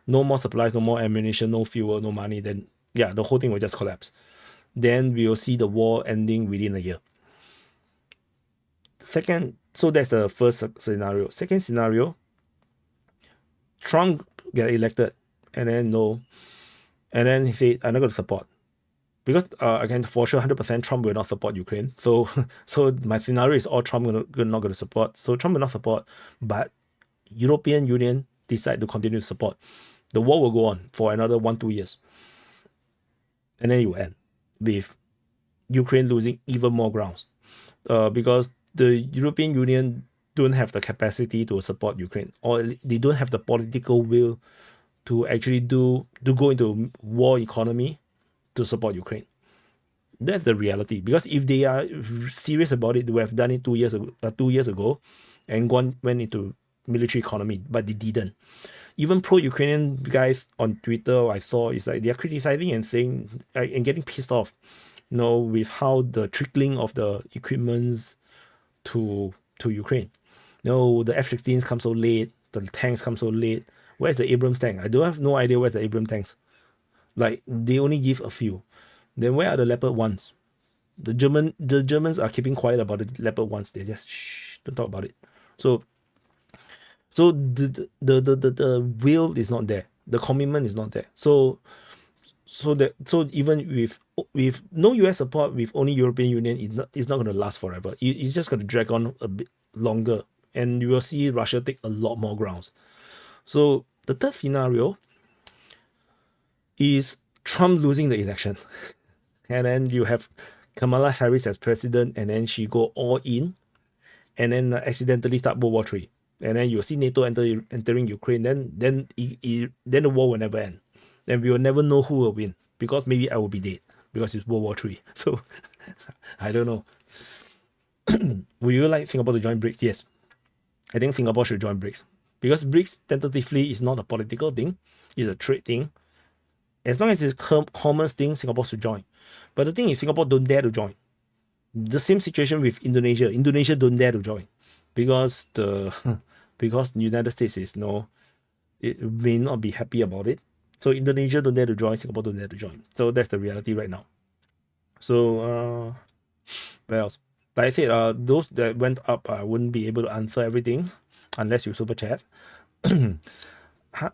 no more supplies, no more ammunition, no fuel, no money. Then the whole thing will just collapse. Then we will see the war ending within a year. Second, so that's the first scenario. Second scenario, Trump get elected, and then he said, I'm not going to support. Because again, for sure, 100% Trump will not support Ukraine. So my scenario is all Trump not going to support. So Trump will not support, but European Union decide to continue to support. The war will go on for another 1-2 years. And then it will end with Ukraine losing even more grounds. Because the European Union don't have the capacity to support Ukraine, or they don't have the political will to actually go into war economy to support Ukraine. That's the reality. Because if they are serious about it, they would have done it 2 years ago and went into military economy, but they didn't. Even pro-Ukrainian guys on Twitter I saw is like they are criticizing and saying and getting pissed off, with how the trickling of the equipments to Ukraine. The F-16s come so late, the tanks come so late. Where's the Abrams tank? I don't have no idea where's the Abrams tanks. Like, they only give a few. Then where are the Leopard ones? The Germans are keeping quiet about the Leopard ones. They just don't talk about it. So the will is not there. The commitment is not there. So even with no US support, with only European Union, it's not going to last forever. It's just going to drag on a bit longer, and you will see Russia take a lot more grounds. So the third scenario is Trump losing the election, and then you have Kamala Harris as president, and then she go all in, and then accidentally start World War III, and then you'll see NATO entering Ukraine. Then the war will never end. Then we will never know who will win, because maybe I will be dead because it's World War III. So I don't know. Would you like Singapore to join BRICS? Yes, I think Singapore should join BRICS, because BRICS tentatively is not a political thing, it's a trade thing. As long as it's a commerce thing, Singapore should join. But the thing is, Singapore don't dare to join. The same situation with Indonesia. Indonesia don't dare to join because because the United States is it may not be happy about it. So Indonesia don't dare to join, Singapore don't dare to join. So that's the reality right now. So what else? Like I said, those that went up, I wouldn't be able to answer everything unless you super chat.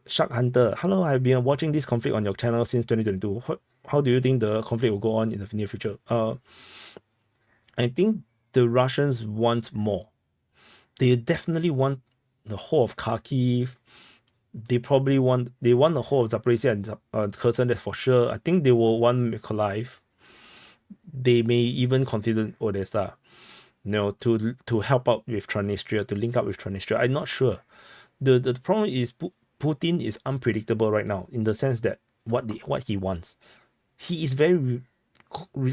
Shark Hunter, hello, I've been watching this conflict on your channel since 2022. How do you think the conflict will go on in the near future? I think the Russians want more. They definitely want the whole of Kharkiv. They want the whole of Zaporizhia and Kherson, that's for sure. I think they will want Mykolaiv. They may even consider Odessa, to help out with Transnistria, to link up with Transnistria. I'm not sure. The problem is Putin is unpredictable right now, in the sense that what he wants. He is very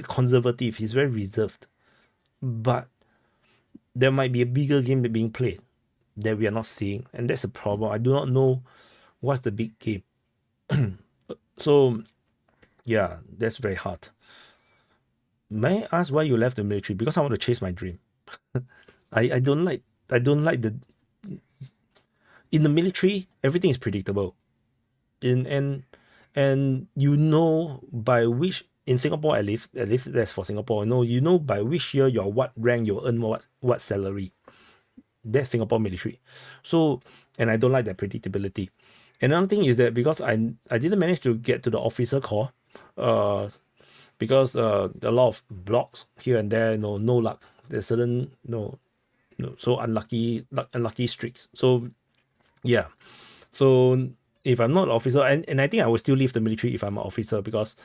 conservative. He's very reserved. But there might be a bigger game being played that we are not seeing, and that's a problem. I do not know what's the big game. So yeah, that's very hard. May I ask why you left the military? Because I want to chase my dream. I don't like the in the military, everything is predictable. And by which in Singapore, at least that's for Singapore. You know by which year your what rank you earn what salary. That's Singapore military. So, and I don't like that predictability. Another thing is that because I didn't manage to get to the officer corps, because a lot of blocks here and there, no luck. There's certain so unlucky streaks. So yeah. So if I'm not an officer, and I think I will still leave the military if I'm an officer, because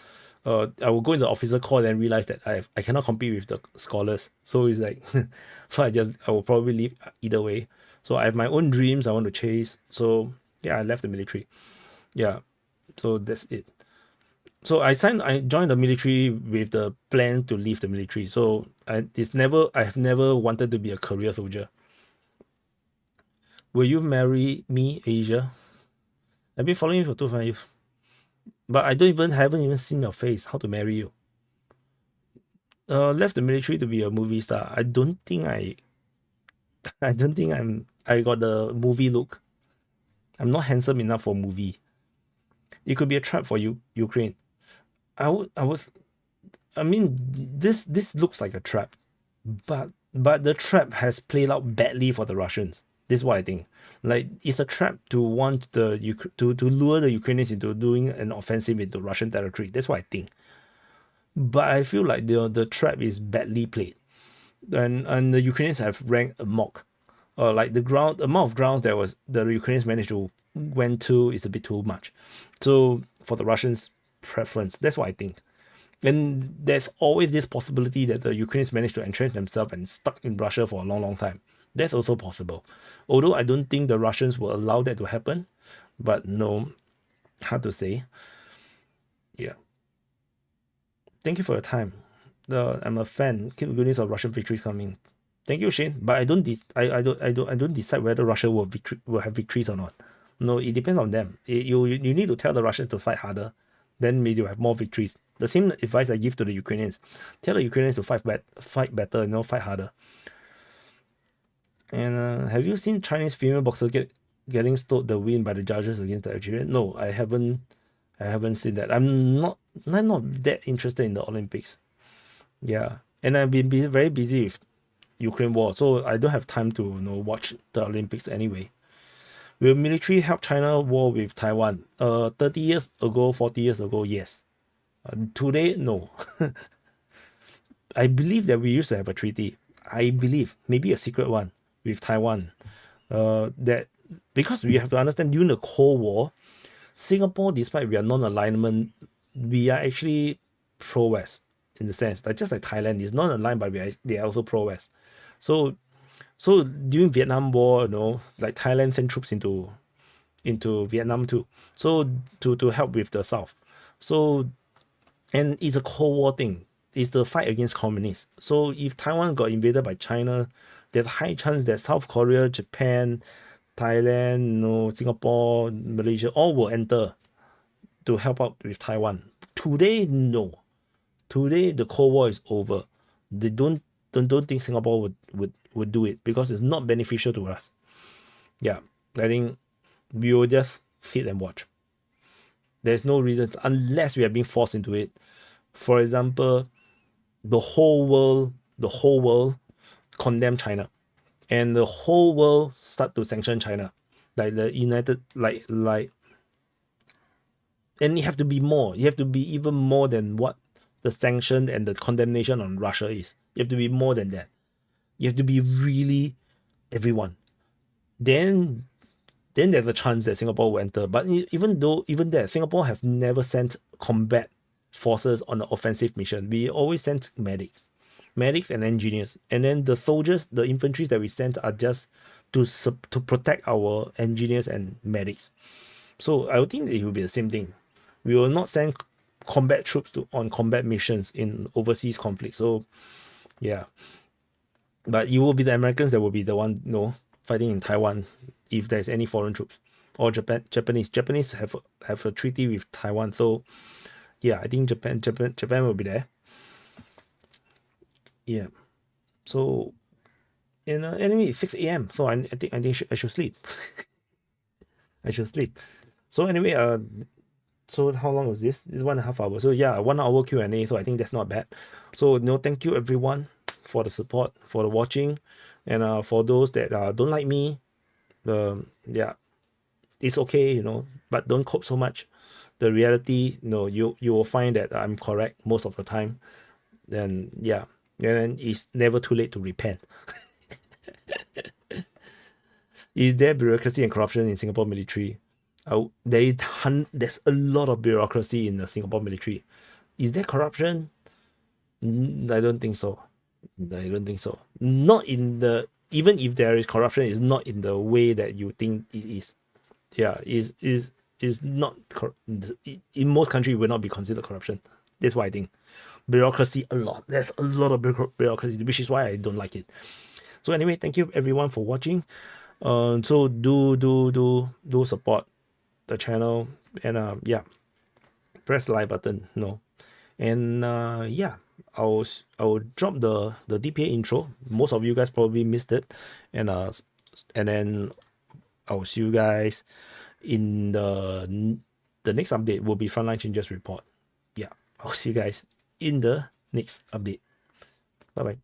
I will go into the officer corps and realize that I cannot compete with the scholars. So it's like, so I will probably leave either way. So I have my own dreams I want to chase. So yeah, I left the military. Yeah, so that's it. So I joined the military with the plan to leave the military. So I have never wanted to be a career soldier. Will you marry me, Asia? I've been following you for 2 5 years, but haven't even seen your face. How to marry you? Left the military to be a movie star. I don't think I got the movie look. I'm not handsome enough for movie. It could be a trap for you, Ukraine. I mean, this looks like a trap, but the trap has played out badly for the Russians. This is what I think. Like, it's a trap to want to lure the Ukrainians into doing an offensive into Russian territory. That's what I think. But I feel like the trap is badly played, and the Ukrainians have ranked amok. Like the amount of grounds that the Ukrainians managed to went to is a bit too much. So for the Russians' preference, that's what I think. And there's always this possibility that the Ukrainians managed to entrench themselves and stuck in Russia for a long, long time. That's also possible. Although I don't think the Russians will allow that to happen, but no, hard to say. Yeah. Thank you for your time. I'm a fan. Keep good news of Russian victories coming. Thank you, Shane. But I don't decide whether Russia will have victories or not. No, it depends on them. You need to tell the Russians to fight harder. Then maybe you have more victories. The same advice I give to the Ukrainians. Tell the Ukrainians to fight better, fight harder. And have you seen Chinese female boxer getting stole the win by the judges against the Algerian? No, I haven't seen that. I'm not that interested in the Olympics. Yeah, and I've been very busy with Ukraine war, so I don't have time to watch the Olympics anyway. Will military help China war with Taiwan? 30 years ago, 40 years ago, yes. Today, no. I believe that we used to have a treaty. I believe, maybe a secret one, with Taiwan. That because we have to understand, during the Cold War, Singapore, despite we are non-alignment, we are actually pro-West in the sense that just like Thailand is non-aligned, but they are also pro-West. So during Vietnam War, like Thailand sent troops into Vietnam too. So to help with the South. So, and it's a Cold War thing. It's the fight against communists. So if Taiwan got invaded by China, there's a high chance that South Korea, Japan, Thailand, Singapore, Malaysia, all will enter to help out with Taiwan. Today, no. Today, the Cold War is over. They don't think Singapore would do it because it's not beneficial to us. Yeah, I think we will just sit and watch. There's no reason unless we are being forced into it. For example, the whole world condemn China, and the whole world start to sanction China, like the United, and you have to be more. You have to be even more than what the sanction and the condemnation on Russia is. You have to be more than that. You have to be really everyone. Then there's a chance that Singapore will enter. But even that, Singapore have never sent combat forces on an offensive mission. We always sent medics and engineers. And then the soldiers, the infantry that we sent are just to protect our engineers and medics. So I would think that it will be the same thing. We will not send combat troops on combat missions in overseas conflict. So yeah. But it will be the Americans that will be the one, fighting in Taiwan if there's any foreign troops, or Japanese. Japanese have a treaty with Taiwan, so yeah, I think Japan will be there. Yeah. So, anyway, it's 6 a.m. So I think I should sleep. I should sleep. So anyway, So how long was this? This is 1.5 hours. So yeah, 1 hour Q&A. So I think that's not bad. So thank you everyone for the support, for the watching, and for those that don't like me, yeah, it's okay, but don't cope so much. The reality, you will find that I'm correct most of the time. Then yeah, and then it's never too late to repent. Is there bureaucracy and corruption in Singapore military? There's a lot of bureaucracy in the Singapore military. Is there corruption? I don't think so. I don't think so. Not in the Even if there is corruption, it's not in the way that you think it is. Yeah, is not in most countries will not be considered corruption. That's why I think bureaucracy a lot. There's a lot of bureaucracy, which is why I don't like it. So anyway, thank you everyone for watching. So do support the channel, and yeah, press the like button. And yeah, I'll drop the DPA intro. Most of you guys probably missed it, and then I'll see you guys in the next update. Will be Frontline Changes report. Yeah, I'll see you guys in the next update. Bye bye.